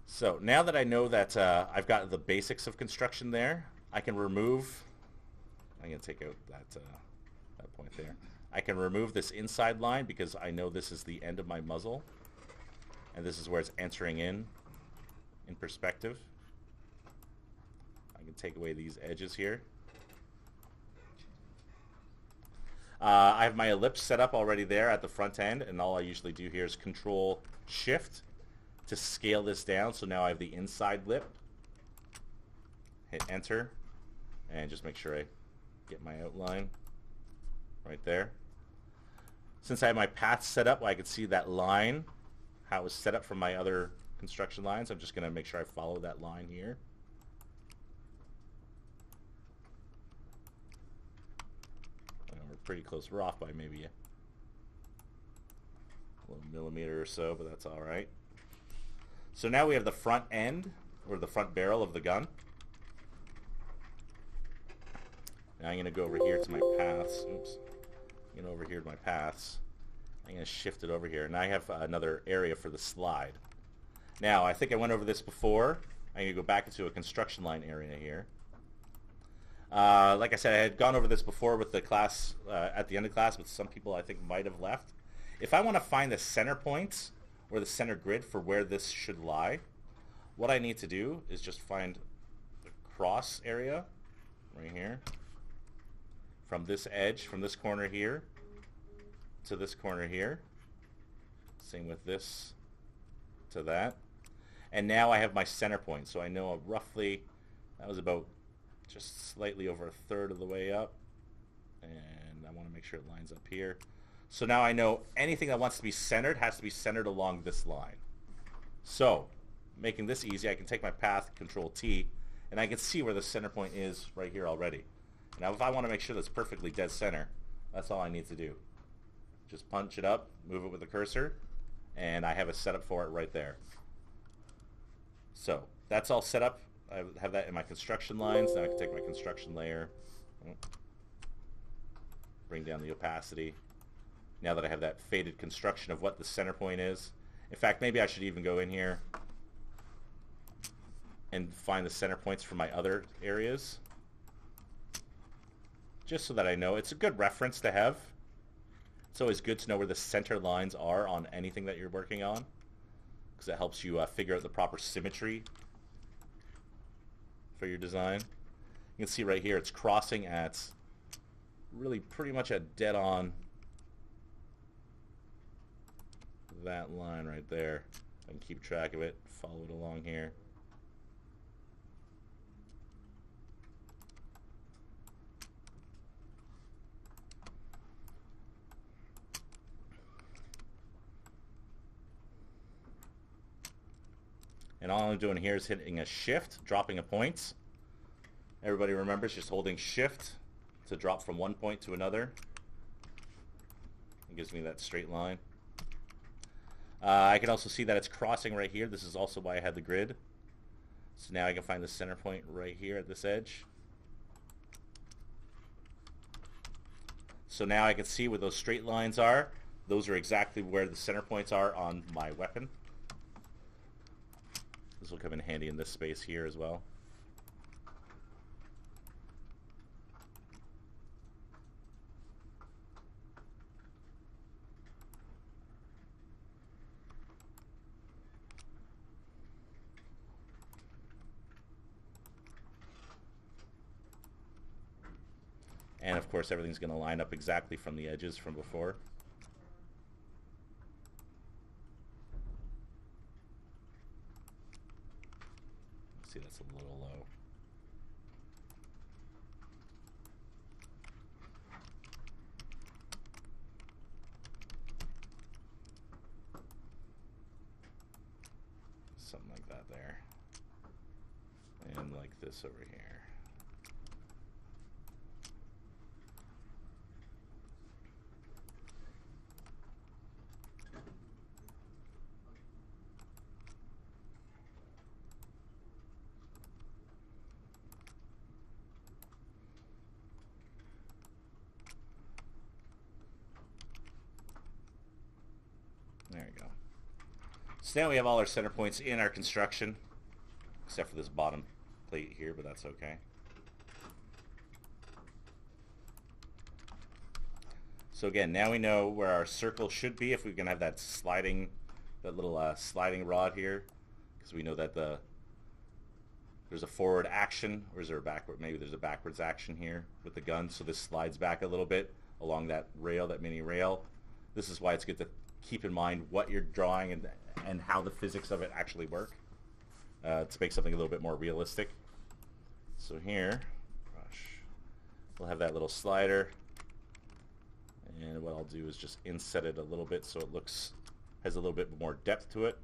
So now that I know that I've got the basics of construction there, I can remove, I'm going to take out that point there. I can remove this inside line because I know this is the end of my muzzle. and this is where it's entering in perspective. I can take away these edges here. I have my ellipse set up already there at the front end, and all I usually do here is Control Shift to scale this down. So now I have the inside lip. Hit Enter, and just make sure I get my outline right there. Since I have my path set up, I can see that line, how it was set up from my other construction lines. I'm just going to make sure I follow that line here. We're pretty close. We're off by maybe a little millimeter or so, but that's all right. So now we have the front end, or the front barrel of the gun. Now I'm going to go over here to my paths. Oops. I'm going over here to my paths. I'm going to shift it over here. And I have another area for the slide. Now, I think I went over this before. I'm going to go back into a construction line area here. Like I said, I had gone over this before with the class, at the end of class, but some people I think might have left. If I want to find the center points or the center grid for where this should lie, what I need to do is just find the cross area right here. From this edge, from this corner here to this corner here. Same with this to that. And now I have my center point. So I know roughly, that was about just slightly over a third of the way up. And I want to make sure it lines up here. So now I know anything that wants to be centered has to be centered along this line. So, making this easy, I can take my path, Control T, and I can see where the center point is right here already. Now if I want to make sure that's perfectly dead center, that's all I need to do. Just punch it up, move it with the cursor, and I have a setup for it right there. So that's all set up. I have that in my construction lines. Now I can take my construction layer, bring down the opacity. Now that I have that faded construction of what the center point is. In fact, maybe I should even go in here and find the center points for my other areas. Just so that I know. It's a good reference to have. It's always good to know where the center lines are on anything that you're working on, because it helps you figure out the proper symmetry for your design. You can see right here it's crossing at really pretty much a dead on that line right there. I can keep track of it, follow it along here. And all I'm doing here is hitting a shift, dropping a point. Everybody remembers just holding shift to drop from one point to another. It gives me that straight line. I can also see that it's crossing right here. This is also why I had the grid. So now I can find the center point right here at this edge. So now I can see where those straight lines are. Those are exactly where the center points are on my weapon. This will come in handy in this space here as well. And of course everything's going to line up exactly from the edges from before. See, that's a little low. Something like that there. And like this over here. There we go. So now we have all our center points in our construction, except for this bottom plate here, but that's okay. So again, now we know where our circle should be if we're going to have that sliding that little sliding rod here, because we know that there's a forward action, or is there a backward? Maybe there's a backwards action here with the gun, so this slides back a little bit along that rail, that mini rail. This is why it's good to keep in mind what you're drawing and how the physics of it actually work to make something a little bit more realistic. So here, we'll have that little slider, and what I'll do is just inset it a little bit so it has a little bit more depth to it.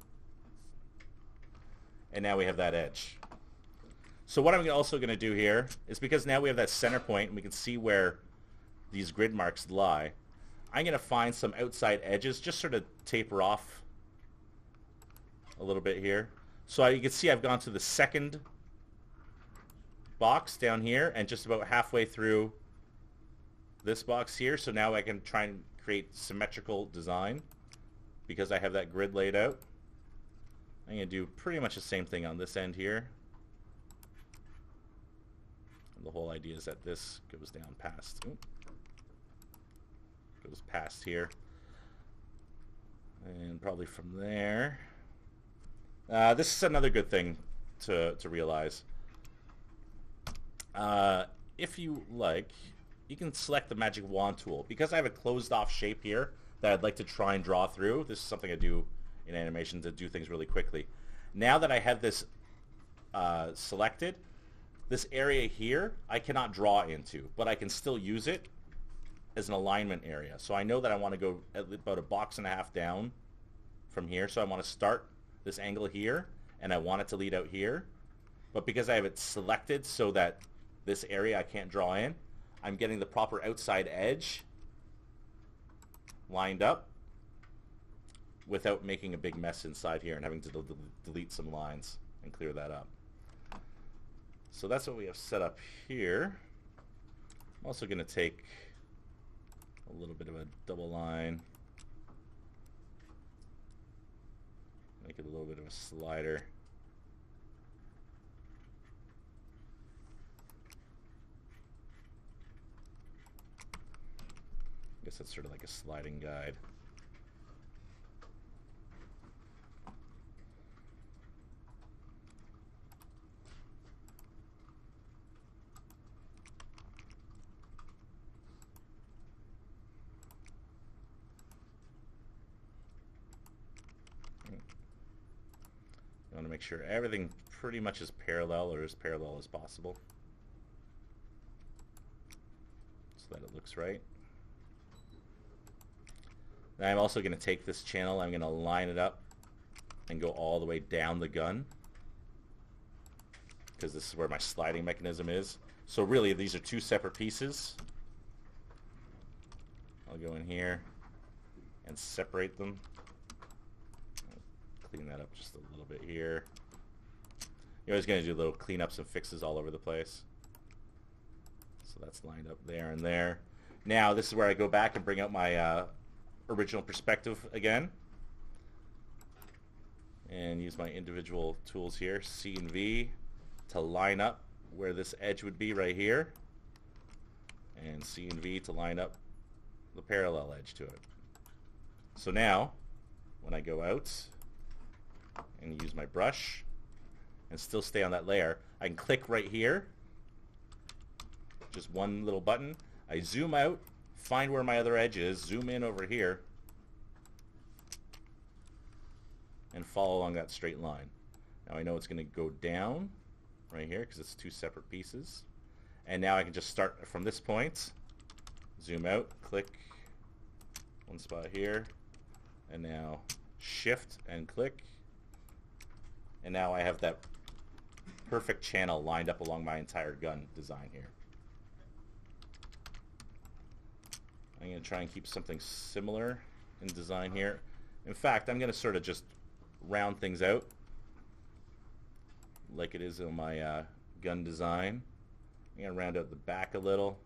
And now we have that edge. So what I'm also going to do here is, because now we have that center point and we can see where these grid marks lie, I'm going to find some outside edges, just sort of taper off a little bit here. So you can see I've gone to the second box down here and just about halfway through this box here. So now I can try and create symmetrical design because I have that grid laid out. I'm going to do pretty much the same thing on this end here. And the whole idea is that this goes down past, goes past here. And probably from there. This is another good thing to realize. If you like, you can select the magic wand tool. Because I have a closed off shape here that I'd like to try and draw through. This is something I do in animation to do things really quickly. Now that I have this selected, this area here I cannot draw into, but I can still use it as an alignment area. So I know that I want to go at about 1.5 boxes down from here. So I want to start this angle here, and I want it to lead out here. But because I have it selected so that this area I can't draw in, I'm getting the proper outside edge lined up without making a big mess inside here and having to delete some lines and clear that up. So that's what we have set up here. I'm also going to take a little bit of a double line, make it a little bit of a slider. I guess that's sort of like a sliding guide. You want to make sure everything pretty much is parallel, or as parallel as possible, so that it looks right. Now I'm also going to take this channel, I'm going to line it up and go all the way down the gun, because this is where my sliding mechanism is. So really these are two separate pieces. I'll go in here and separate them. Clean that up just a little bit here. You're always going to do little cleanups and fixes all over the place. So that's lined up there and there. Now this is where I go back and bring out my original perspective again, and use my individual tools here, C and V, to line up where this edge would be right here, and C and V to line up the parallel edge to it. So now when I go out and use my brush and still stay on that layer, I can click right here, just one little button, I zoom out, find where my other edge is, zoom in over here, and follow along that straight line. Now I know it's going to go down right here because it's two separate pieces. And now I can just start from this point, zoom out, click one spot here, and now shift and click. And now I have that perfect channel lined up along my entire gun design here. I'm going to try and keep something similar in design here. In fact, I'm going to sort of just round things out like it is in my gun design. I'm going to round out the back a little,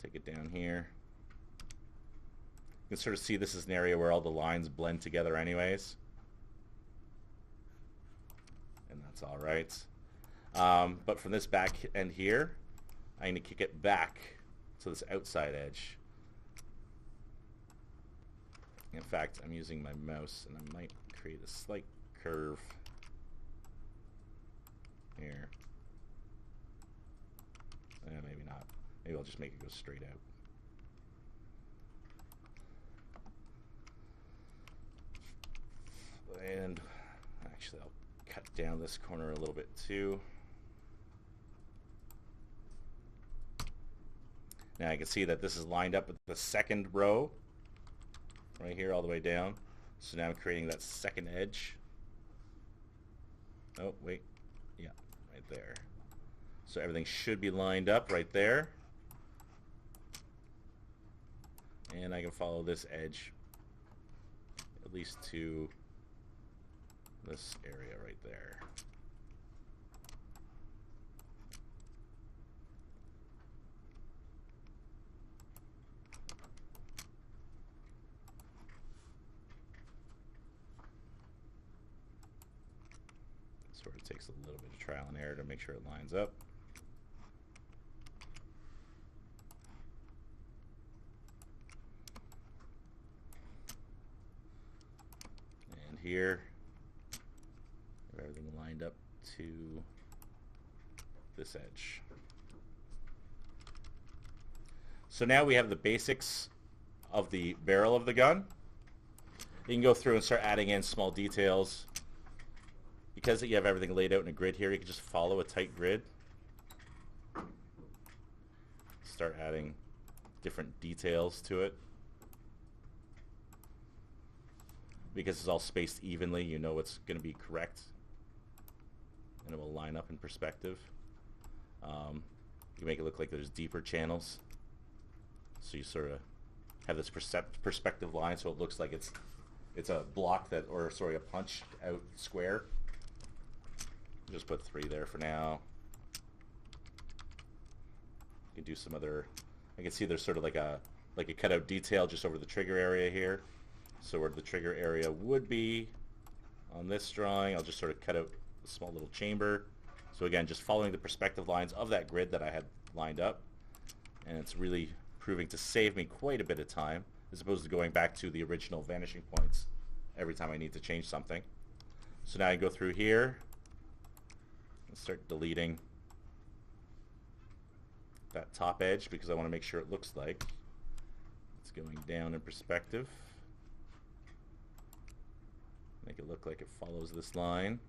take it down here. You can sort of see this is an area where all the lines blend together anyways, and that's all right. But from this back end here, I need to kick it back to this outside edge. In fact, I'm using my mouse and I might create a slight curve here. Maybe not. Maybe I'll just make it go straight out. And actually I'll cut down this corner a little bit too. Now I can see that this is lined up with the second row right here all the way down. So now I'm creating that second edge. Oh, wait. Yeah, right there. So everything should be lined up right there. And I can follow this edge at least to this area right there. Sort of takes a little bit of trial and error to make sure it lines up. And here, everything lined up to this edge. So now we have the basics of the barrel of the gun. You can go through and start adding in small details. Because you have everything laid out in a grid here, you can just follow a tight grid. Start adding different details to it. Because it's all spaced evenly, you know it's going to be correct. And it will line up in perspective. You make it look like there's deeper channels. So you sort of have this perspective line so it looks like it's a block that, or sorry, a punched out square. Just put 3 there for now. You can do some other, I can see there's sort of like a cutout detail just over the trigger area here. So where the trigger area would be on this drawing, I'll just sort of cut out a small little chamber. So again, just following the perspective lines of that grid that I had lined up. And it's really proving to save me quite a bit of time as opposed to going back to the original vanishing points every time I need to change something. So now I go through here and start deleting that top edge because I want to make sure it looks like it's going down in perspective. Make it look like it follows this line.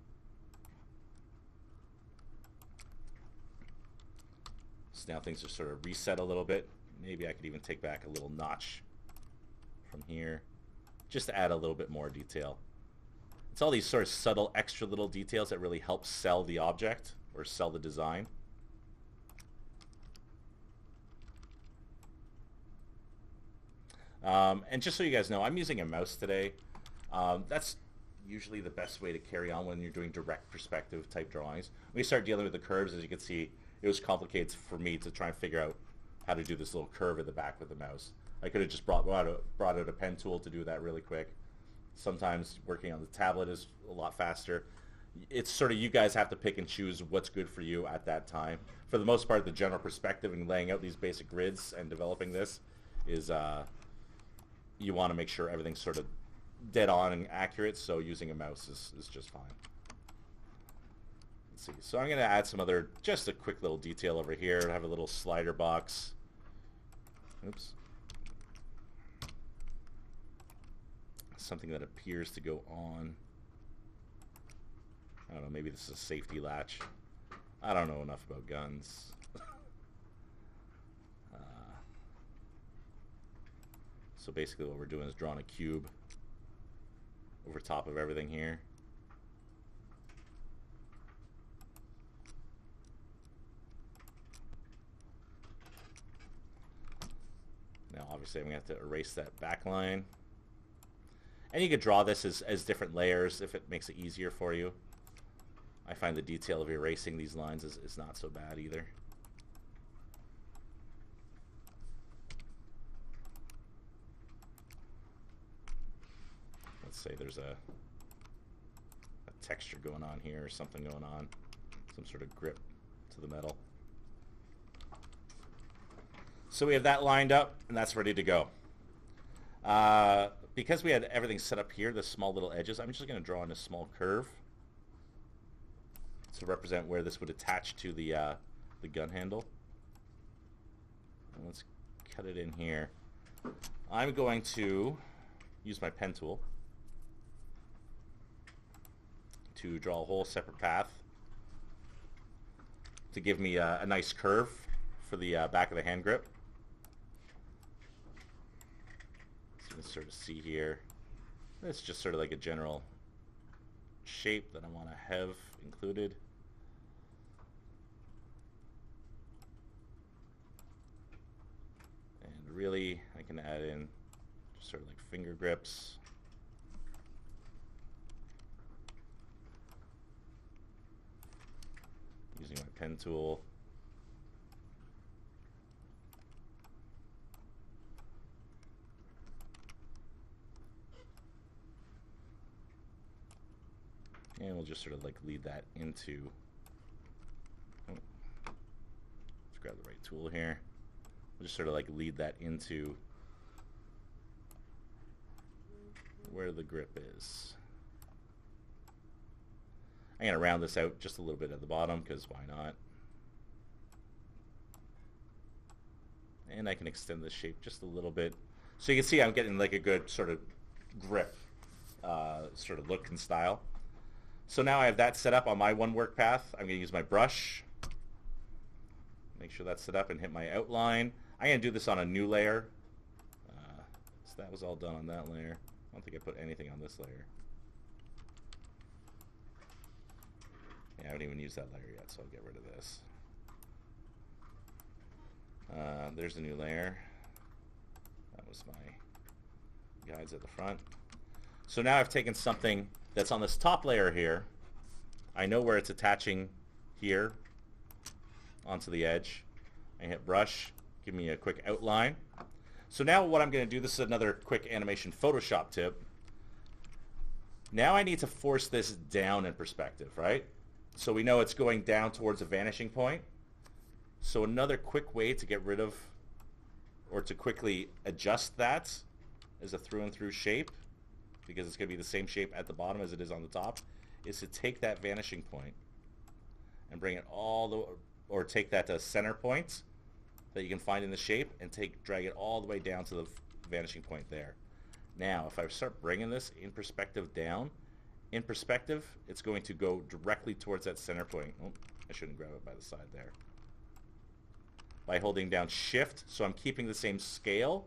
So now things are sort of reset a little bit. Maybe I could even take back a little notch from here just to add a little bit more detail. It's all these sort of subtle extra little details that really help sell the object or sell the design. And just so you guys know, I'm using a mouse today. That's usually the best way to carry on when you're doing direct perspective type drawings. When you start dealing with the curves, as you can see, it was complicated for me to try and figure out how to do this little curve at the back with the mouse. I could have just brought out a pen tool to do that really quick. Sometimes working on the tablet is a lot faster. It's sort of you guys have to pick and choose what's good for you at that time. For the most part, the general perspective and laying out these basic grids and developing this is you want to make sure everything's sort of dead on and accurate, so using a mouse is just fine. Let's see. So I'm going to add some other, just a quick little detail over here. I have a little slider box. Oops. Something that appears to go on. I don't know, maybe this is a safety latch. I don't know enough about guns. So basically what we're doing is drawing a cube over top of everything here. Now obviously I'm going to have to erase that back line. And you could draw this as different layers if it makes it easier for you. I find the detail of erasing these lines is not so bad either. Let's say there's a texture going on here or something going on. Some sort of grip to the metal. So we have that lined up and that's ready to go. Because we had everything set up here, the small little edges, I'm just going to draw in a small curve to represent where this would attach to the gun handle. And let's cut it in here. I'm going to use my pen tool to draw a whole separate path to give me a nice curve for the back of the hand grip. So you can sort of see here, it's just sort of like a general shape that I want to have included. And really, I can add in just sort of like finger grips. Using my pen tool. And we'll just sort of like lead that into, let's grab the right tool here. We'll just sort of like lead that into where the grip is. I'm going to round this out just a little bit at the bottom because why not? And I can extend this shape just a little bit. So you can see I'm getting like a good sort of grip sort of look and style. So now I have that set up on my one work path. I'm going to use my brush. Make sure that's set up and hit my outline. I'm going to do this on a new layer. So that was all done on that layer. I don't think I put anything on this layer. Yeah, I haven't even used that layer yet, so I'll get rid of this. There's the new layer. That was my guides at the front. So now I've taken something that's on this top layer here. I know where it's attaching here onto the edge. I hit brush, give me a quick outline. So now what I'm going to do, this is another quick animation Photoshop tip. Now I need to force this down in perspective, right? So we know it's going down towards a vanishing point. So another quick way to get rid of or to quickly adjust that is a through and through shape, because it's going to be the same shape at the bottom as it is on the top, is to take that vanishing point and bring it all the, or take that center point that you can find in the shape and drag it all the way down to the vanishing point there. Now, if I start bringing this in perspective down, in perspective, it's going to go directly towards that center point. Oh, I shouldn't grab it by the side there. By holding down Shift, so I'm keeping the same scale.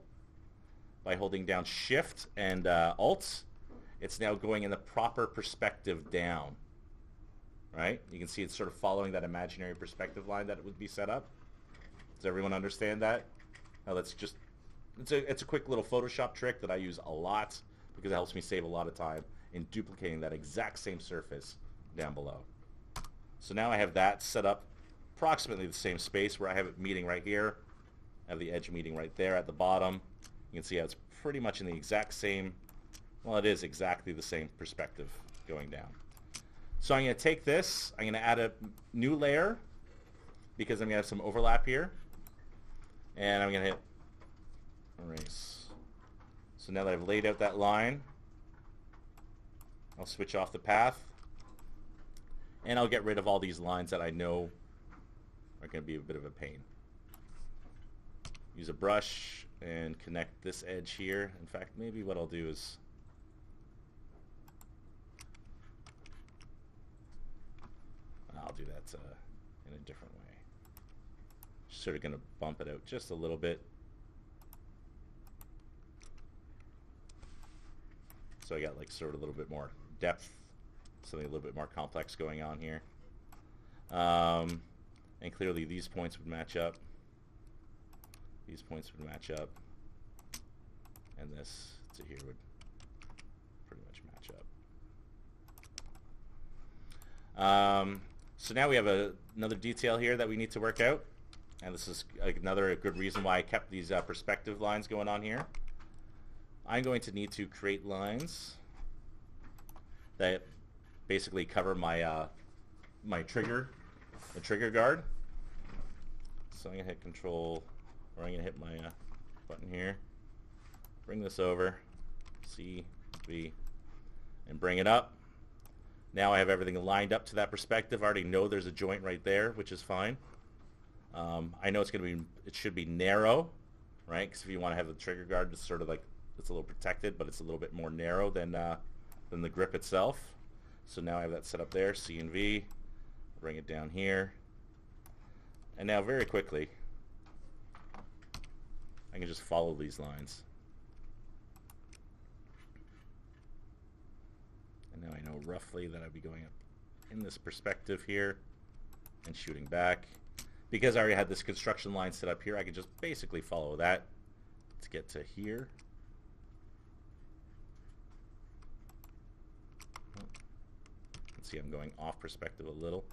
By holding down Shift and Alt, it's now going in the proper perspective down. Right? You can see it's sort of following that imaginary perspective line that it would be set up. Does everyone understand that? Now let's just, it's a quick little Photoshop trick that I use a lot because it helps me save a lot of time in duplicating that exact same surface down below. So now I have that set up approximately the same space where I have it meeting right here. I have the edge meeting right there at the bottom. You can see how it's pretty much in the exact same, well, it is exactly the same perspective going down. So I'm going to take this, I'm going to add a new layer because I'm going to have some overlap here. And I'm going to hit erase. So now that I've laid out that line, I'll switch off the path. And I'll get rid of all these lines that I know are going to be a bit of a pain. Use a brush and connect this edge here. In fact, maybe what I'll do is I'll do that in a different way. Just sort of going to bump it out just a little bit. So I got like sort of a little bit more depth, something a little bit more complex going on here. And clearly these points would match up. These points would match up. And this to here would pretty much match up. So now we have another detail here that we need to work out. And this is another good reason why I kept these perspective lines going on here. I'm going to need to create lines that basically cover my my trigger, the trigger guard. So I'm going to hit Control, or I'm going to hit my button here, bring this over, C, V, and bring it up. Now I have everything lined up to that perspective. I already know there's a joint right there, which is fine. I know it should be narrow, right? Because if you want to have the trigger guard, it's sort of like, it's a little protected, but it's a little bit more narrow than the grip itself. So now I have that set up there, C and V. Bring it down here. And now very quickly, I can just follow these lines. And now I know roughly that I'd be going up in this perspective here and shooting back. Because I already had this construction line set up here, I can just basically follow that to get to here. You can see I'm going off perspective a little.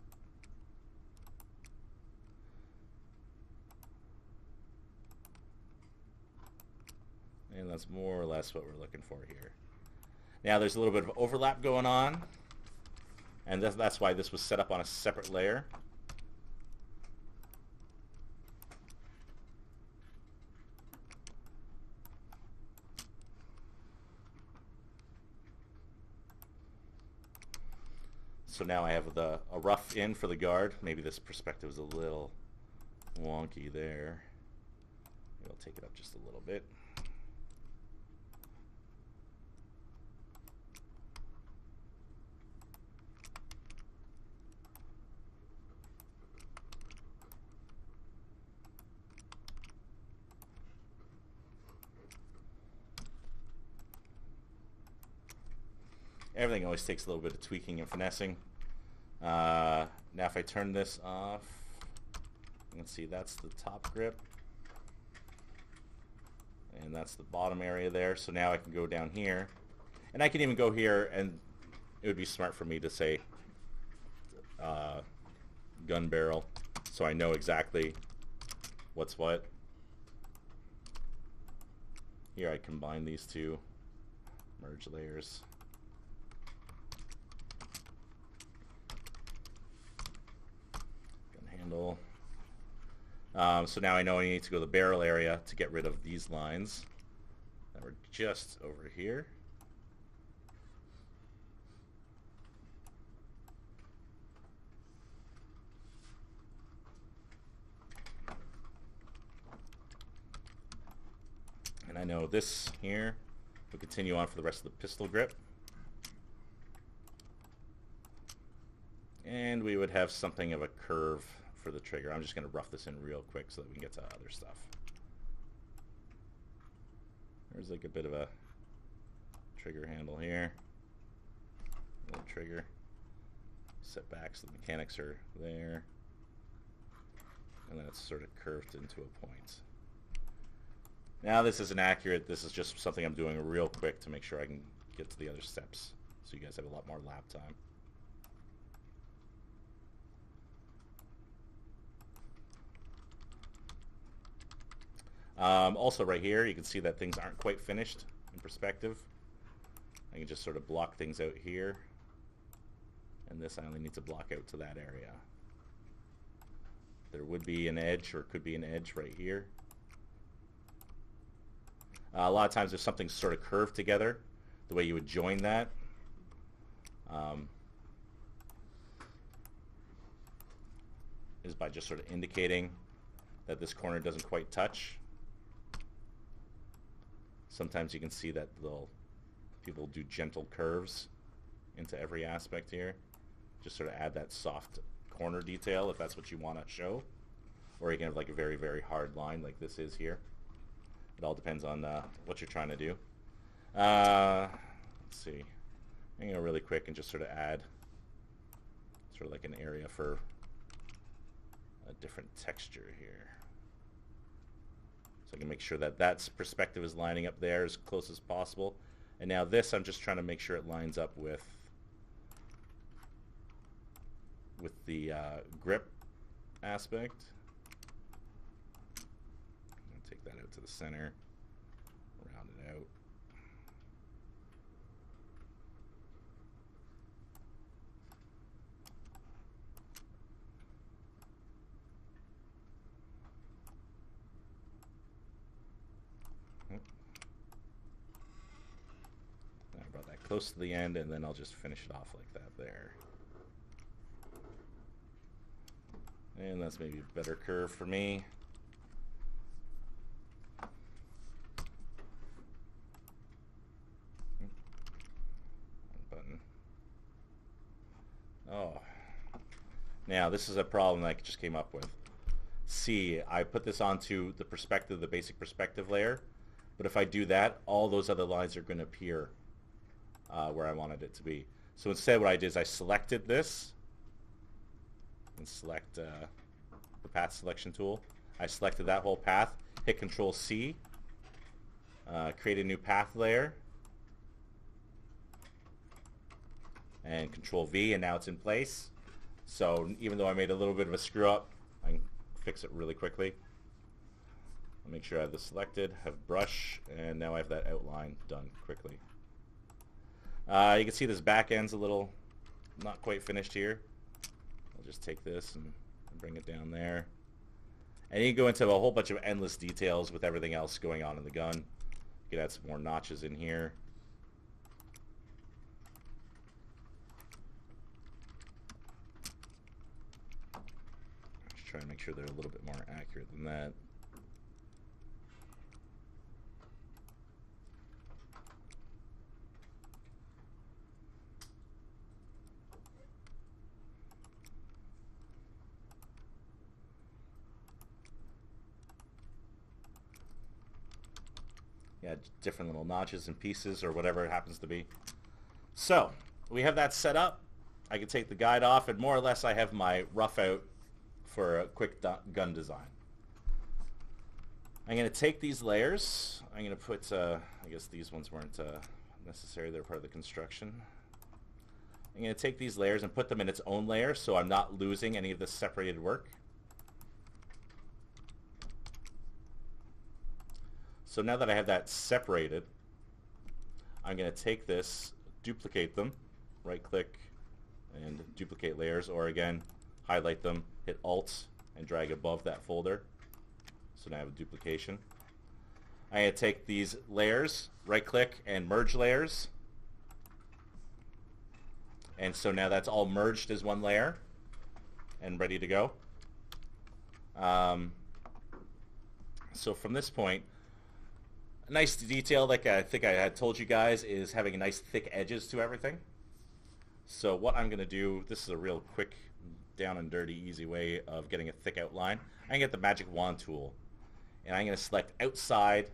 And that's more or less what we're looking for here. Now there's a little bit of overlap going on, and that's why this was set up on a separate layer. So now I have a rough in for the guard. Maybe this perspective is a little wonky there. Maybe I'll take it up just a little bit. Everything always takes a little bit of tweaking and finessing. Now if I turn this off, you can see that's the top grip. And that's the bottom area there. So now I can go down here. And I can even go here, and it would be smart for me to say gun barrel, so I know exactly what's what. Here I combine these two, merge layers. Handle. So now I know I need to go to the barrel area to get rid of these lines that were just over here. And I know this here will continue on for the rest of the pistol grip. And we would have something of a curve for the trigger. I'm just going to rough this in real quick so that we can get to other stuff. There's like a bit of a trigger handle here. Little trigger. Set back so the mechanics are there. And then it's sort of curved into a point. Now this isn't accurate. This is just something I'm doing real quick to make sure I can get to the other steps, so you guys have a lot more lap time. Also right here, you can see that things aren't quite finished in perspective. I can just sort of block things out here. And this I only need to block out to that area. There would be an edge, or could be an edge right here. A lot of times if something's sort of curved together, the way you would join that is by just sort of indicating that this corner doesn't quite touch. Sometimes you can see that people do gentle curves into every aspect here. Just sort of add that soft corner detail if that's what you want to show. Or you can have like a very, very hard line like this is here. It all depends on what you're trying to do. Let's see. I'm going to go really quick and just sort of add sort of like an area for a different texture here. So I can make sure that that perspective is lining up there as close as possible. And now this, I'm just trying to make sure it lines up with the grip aspect. I'm going to take that out to the center, round it out. close to the end, and then I'll just finish it off like that there. And that's maybe a better curve for me. Button. Oh. Now, this is a problem that I just came up with. See, I put this onto the perspective, the basic perspective layer, but if I do that, all those other lines are going to appear where I wanted it to be. So instead what I did is I selected this and select the path selection tool. I selected that whole path, hit Control C, create a new path layer, and Control V, and now it's in place. So even though I made a little bit of a screw up, I can fix it really quickly. I'll make sure I have this selected, have brush, and now I have that outline done quickly. You can see this back end's a little not quite finished here. I'll just take this and bring it down there. And you can go into a whole bunch of endless details with everything else going on in the gun. You can add some more notches in here. Just try to make sure they're a little bit more accurate than that. Yeah, different little notches and pieces or whatever it happens to be. So, we have that set up. I can take the guide off, and more or less I have my rough out for a quick gun design. I'm going to take these layers. I'm going to put, I guess these ones weren't necessary. They're part of the construction. I'm going to take these layers and put them in its own layer so I'm not losing any of this separated work. So now that I have that separated, I'm going to take this, duplicate them, right click and duplicate layers, or again, highlight them, hit Alt and drag above that folder. So now I have a duplication. I'm going to take these layers, right click and merge layers. And so now that's all merged as one layer and ready to go. So from this point, a nice detail, like I think I had told you guys, is having a nice thick edges to everything. So what I'm going to do, this is a real quick, down and dirty, easy way of getting a thick outline. I'm going to get the Magic Wand tool, and I'm going to select outside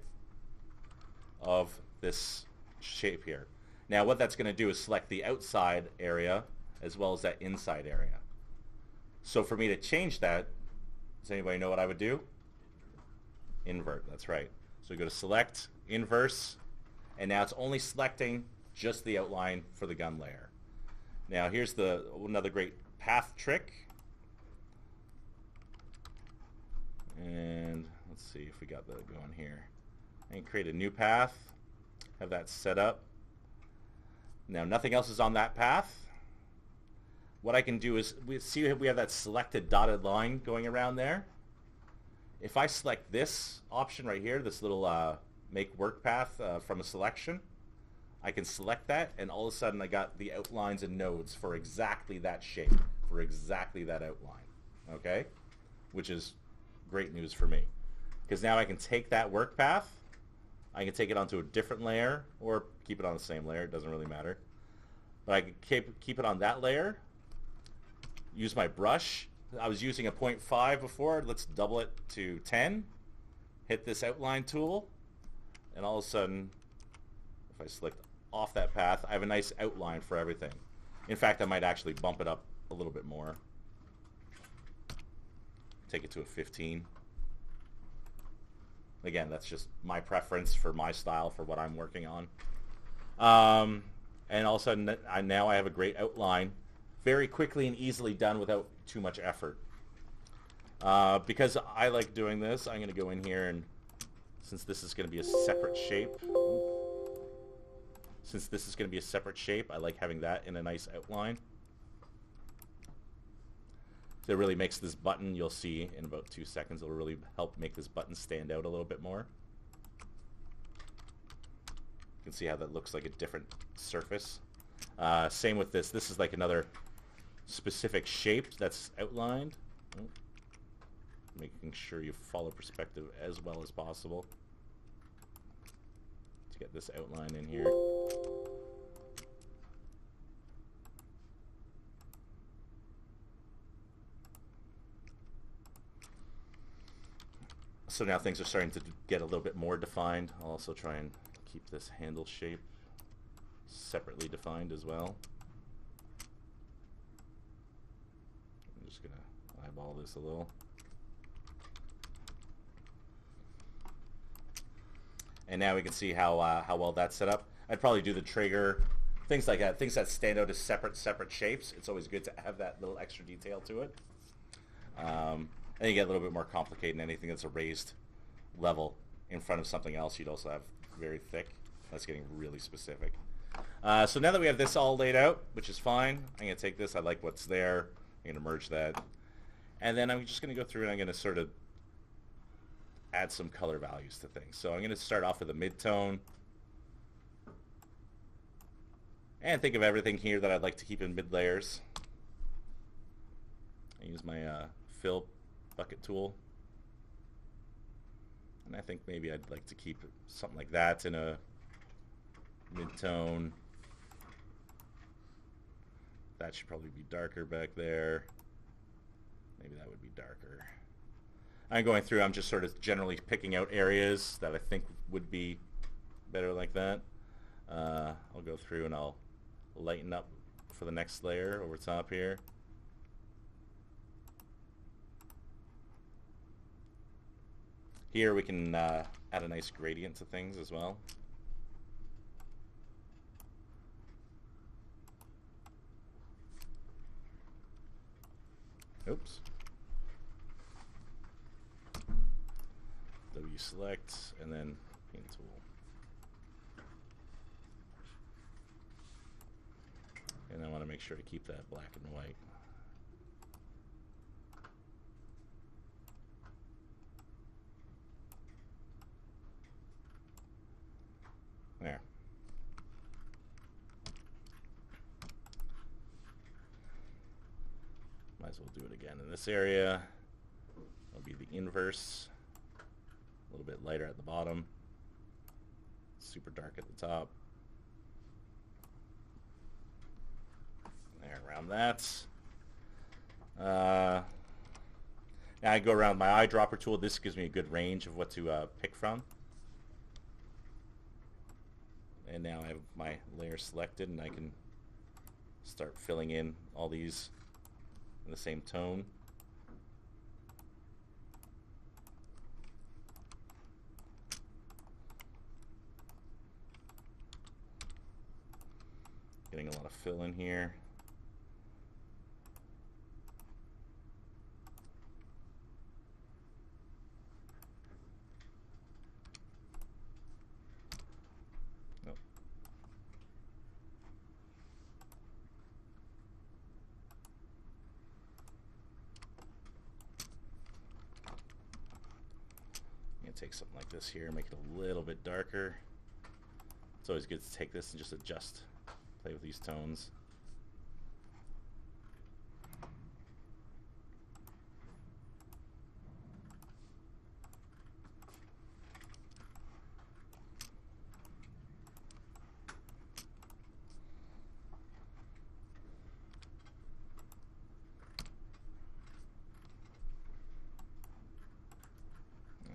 of this shape here. Now what that's going to do is select the outside area as well as that inside area. So for me to change that, does anybody know what I would do? Invert, that's right. So we go to select, inverse, and now it's only selecting just the outline for the gun layer. Now here's another great path trick. And let's see if we got that going here. And create a new path, have that set up. Now nothing else is on that path. What I can do is, we have that selected dotted line going around there. If I select this option right here, this little make work path from a selection, I can select that, and all of a sudden I got the outlines and nodes for exactly that shape, for exactly that outline, okay? Which is great news for me. Because now I can take that work path, I can take it onto a different layer, or keep it on the same layer, it doesn't really matter. But I can keep it on that layer, use my brush. I was using a 0.5 before. Let's double it to 10. Hit this outline tool, and all of a sudden, if I select off that path, I have a nice outline for everything. In fact, I might actually bump it up a little bit more. Take it to a 15. Again, that's just my preference for my style for what I'm working on. And all of a sudden, now I have a great outline, very quickly and easily done without too much effort. Because I like doing this, I'm going to go in here, and since this is going to be a separate shape, I like having that in a nice outline. So it really makes this button, you'll see in about 2 seconds, it'll really help make this button stand out a little bit more. You can see how that looks like a different surface. Same with this. This is like another specific shape that's outlined. Oh, making sure you follow perspective as well as possible to get this outline in here. So now things are starting to get a little bit more defined. I'll also try and keep this handle shape separately defined as well. I'm just going to eyeball this a little. And now we can see how well that's set up. I'd probably do the trigger, things like that, things that stand out as separate shapes. It's always good to have that little extra detail to it. And you get a little bit more complicated, and anything that's a raised level in front of something else, you'd also have very thick. That's getting really specific. So now that we have this all laid out, which is fine, I'm going to take this. I like what's there. I'm going to merge that. And then I'm just going to go through and I'm going to sort of add some color values to things. So I'm going to start off with a mid-tone. And think of everything here that I'd like to keep in mid-layers. I use my fill bucket tool. And I think maybe I'd like to keep something like that in a mid-tone. That should probably be darker back there. Maybe that would be darker. I'm going through, I'm just sort of generally picking out areas that I think would be better like that. I'll go through and I'll lighten up for the next layer over top here. Here we can add a nice gradient to things as well. Oops. W select and then paint tool. And I want to make sure to keep that black and white. There. Might as well do it again in this area. That'll be the inverse. A little bit lighter at the bottom. Super dark at the top. There, around that. Now I go around my eyedropper tool. This gives me a good range of what to pick from. And now I have my layer selected and I can start filling in all these in the same tone. Getting a lot of fill in here. Nope. I'm going to take something like this here, make it a little bit darker. It's always good to take this and just adjust. Play with these tones.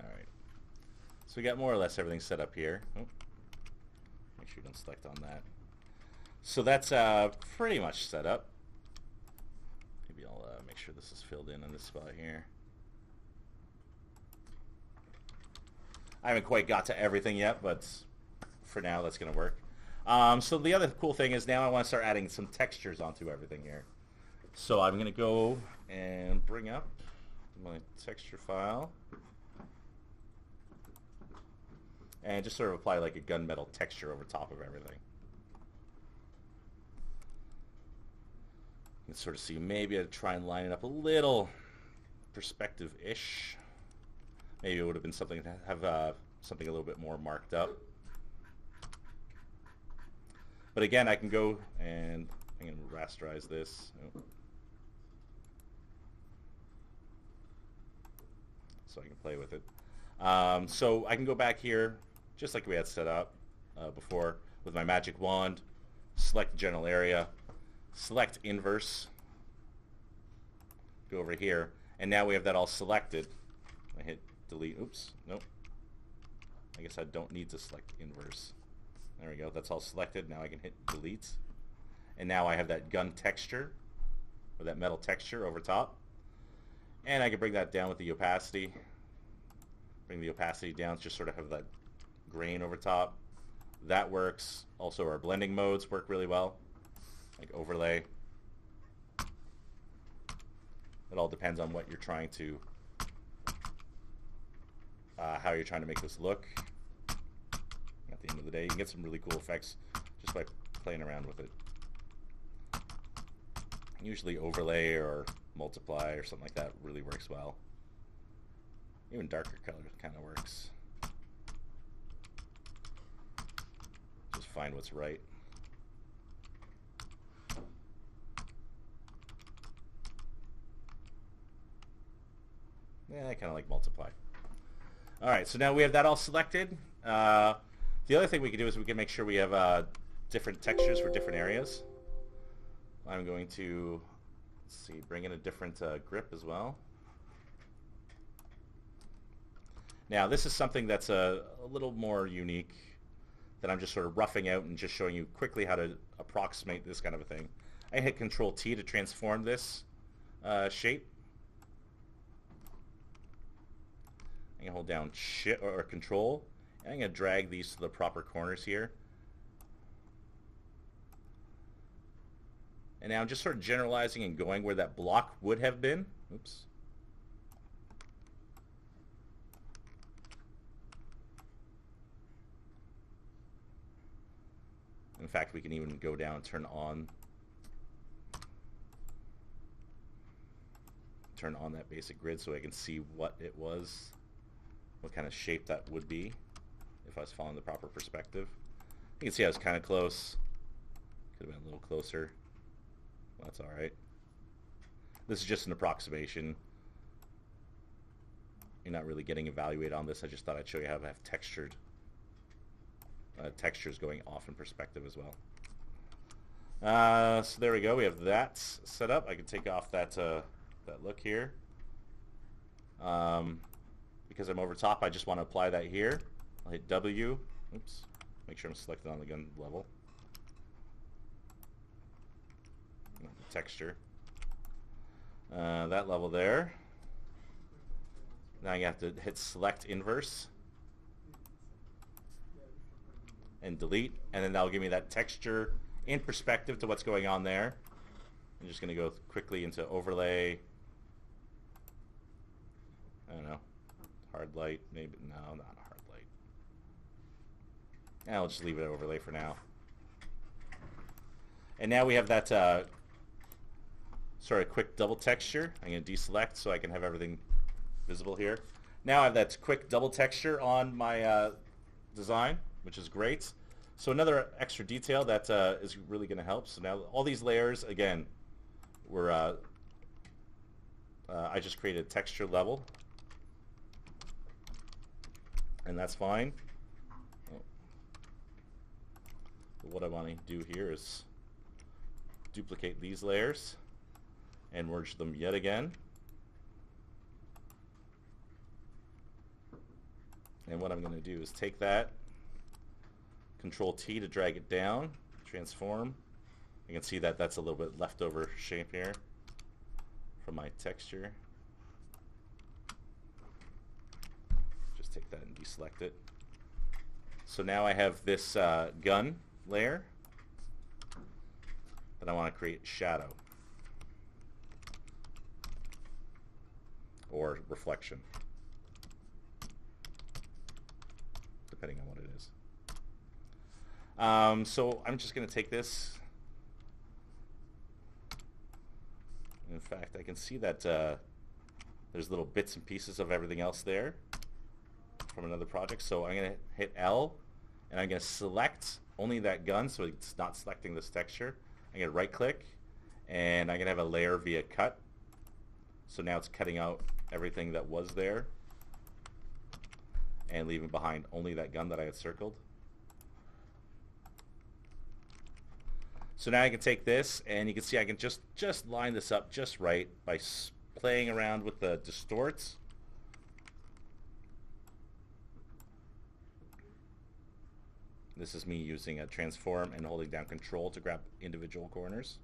All right. So we got more or less everything set up here. Oh. Make sure you don't select on that. So that's pretty much set up. Maybe I'll make sure this is filled in on this spot here. I haven't quite got to everything yet, but for now that's going to work. So the other cool thing is now I want to start adding some textures onto everything here. So I'm going to go and bring up my texture file and just sort of apply like a gunmetal texture over top of everything. You can sort of see maybe I'd try and line it up a little perspective-ish. Maybe it would have been something to have something a little bit more marked up. But again, I can go and I'm going to rasterize this. Oh. So I can play with it. So I can go back here, just like we had set up before, with my magic wand, select general area, select inverse, go over here, and now we have that all selected. I hit delete. Oops, nope. I guess I don't need to select inverse. There we go. That's all selected. Now I can hit delete. And now I have that gun texture, or that metal texture over top. And I can bring that down with the opacity. Bring the opacity down, just sort of have that grain over top. That works. Also our blending modes work really well, like overlay. It all depends on what you're trying to, how you're trying to make this look. At the end of the day, you can get some really cool effects just by playing around with it. Usually overlay or multiply or something like that really works well. Even darker color kind of works. Just find what's right. Yeah, I kind of like multiply. Alright, so now we have that all selected. The other thing we can do is we can make sure we have different textures for different areas. I'm going to, let's see, bring in a different grip as well. Now this is something that's a little more unique that I'm just sort of roughing out and just showing you quickly how to approximate this kind of a thing. I hit Control T to transform this shape. I'm going to hold down Shift or Control, and I'm going to drag these to the proper corners here. And now I'm just sort of generalizing and going where that block would have been. Oops. In fact, we can even go down and turn on that basic grid so I can see what it was, what kind of shape that would be if I was following the proper perspective. You can see I was kind of close. Could have been a little closer. That's all right. This is just an approximation. You're not really getting evaluated on this. I just thought I'd show you how to have textures going off in perspective as well. So there we go. We have that set up. I can take off that that look here. Because I'm over top, I just want to apply that here. I'll hit W. Oops. Make sure I'm selected on the gun level. Texture. That level there. Now I have to hit select inverse and delete, and then that'll give me that texture in perspective to what's going on there. I'm just going to go quickly into overlay. I don't know. Hard light, maybe. No, not a hard light. I'll just leave it at overlay for now. And now we have that sort of quick double texture. I'm going to deselect so I can have everything visible here. Now I have that quick double texture on my design, which is great. So another extra detail that is really going to help. So now all these layers, again, were I just created a texture level, and that's fine. But what I want to do here is duplicate these layers and merge them yet again. And what I'm going to do is take that, Control T to drag it down, transform. You can see that that's a little bit leftover shape here from my texture. Just take that and deselect it. So now I have this gun layer that I want to create shadow or reflection, depending on what it is. So I'm just going to take this. In fact, I can see that there's little bits and pieces of everything else there from another project. So I'm going to hit L, and I'm going to select only that gun, so it's not selecting this texture. I'm going to right click, and I'm going to have a layer via cut. So now it's cutting out everything that was there and leaving behind only that gun that I had circled. So now I can take this, and you can see I can just line this up just right by playing around with the distorts. This is me using a transform and holding down control to grab individual corners.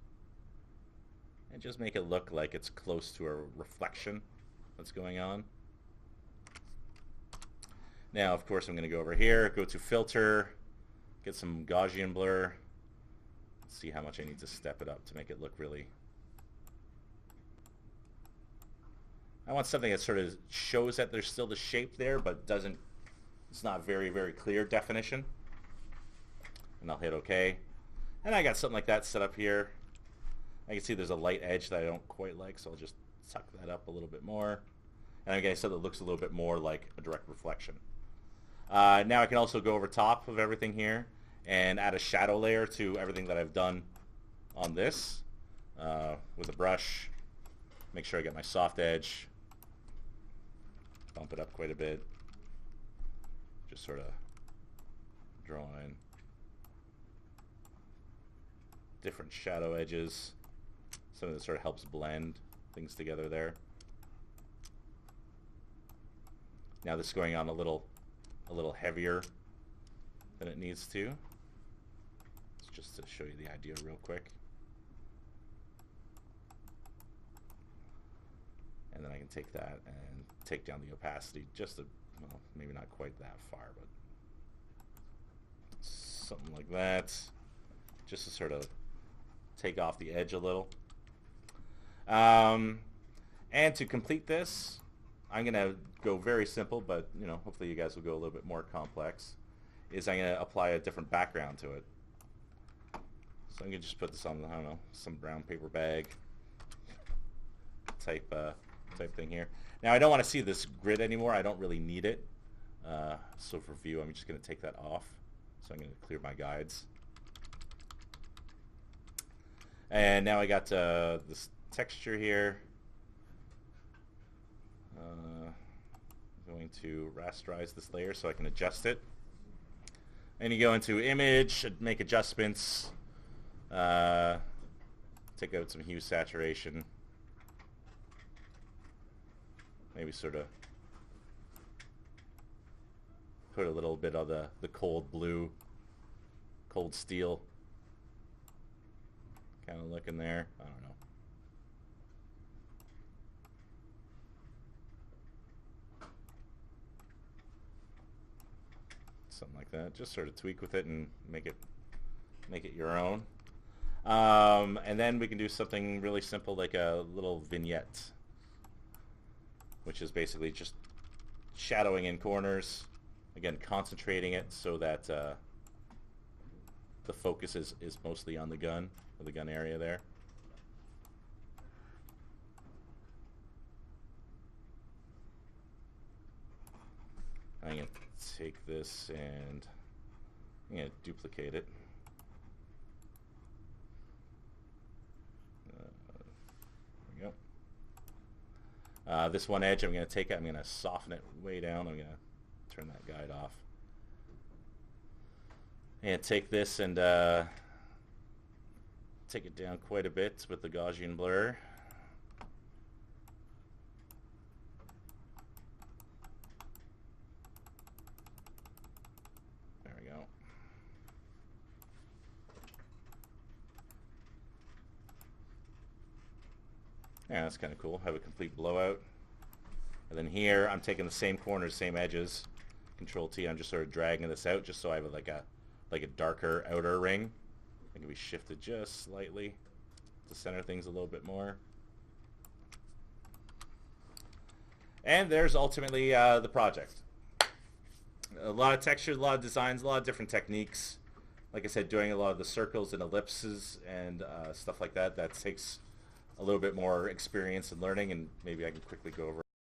And just make it look like it's close to a reflection that's going on. Now, of course, I'm going to go over here, go to filter, get some Gaussian blur, see how much I need to step it up to make it look really... I want something that sort of shows that there's still the shape there, but doesn't, it's not very, very clear definition. And I'll hit OK. And I got something like that set up here. I can see there's a light edge that I don't quite like, so I'll just suck that up a little bit more. And like I said, it looks a little bit more like a direct reflection. Now I can also go over top of everything here and add a shadow layer to everything that I've done on this with a brush. Make sure I get my soft edge. Bump it up quite a bit. Just sort of draw in different shadow edges. Something that sort of helps blend things together there. Now this is going on a little heavier than it needs to. It's just to show you the idea real quick. And then I can take that and take down the opacity just to, well, maybe not quite that far, but something like that. Just to sort of take off the edge a little. And to complete this, I'm going to go very simple, but you know, hopefully you guys will go a little bit more complex, is I'm going to apply a different background to it. So I'm going to just put this on, I don't know, some brown paper bag type thing here. Now I don't want to see this grid anymore. I don't really need it. So for view, I'm just going to take that off. So I'm going to clear my guides. And now I got this texture here. I'm going to rasterize this layer so I can adjust it. And you go into image, make adjustments, take out some hue saturation, maybe sort of put a little bit of the cold blue, cold steel kind of look in there. I don't know. Something like that. Just sort of tweak with it and make it your own. And then we can do something really simple like a little vignette, which is basically just shadowing in corners. Again, concentrating it so that the focus is mostly on the gun, or the gun area there. I'm going to take this and I'm going to duplicate it. There we go. This one edge I'm going to take it, I'm going to soften it way down. I'm going to turn that guide off. And take this and take it down quite a bit with the Gaussian blur. There we go. Yeah, that's kind of cool. Have a complete blowout. And then here, I'm taking the same corners, same edges. Control T, I'm just sort of dragging this out just so I have like a darker outer ring. It can be shifted just slightly to center things a little bit more. And there's ultimately the project. A lot of textures, a lot of designs, a lot of different techniques. Like I said, doing a lot of the circles and ellipses and stuff like that, that takes a little bit more experience and learning, and maybe I can quickly go over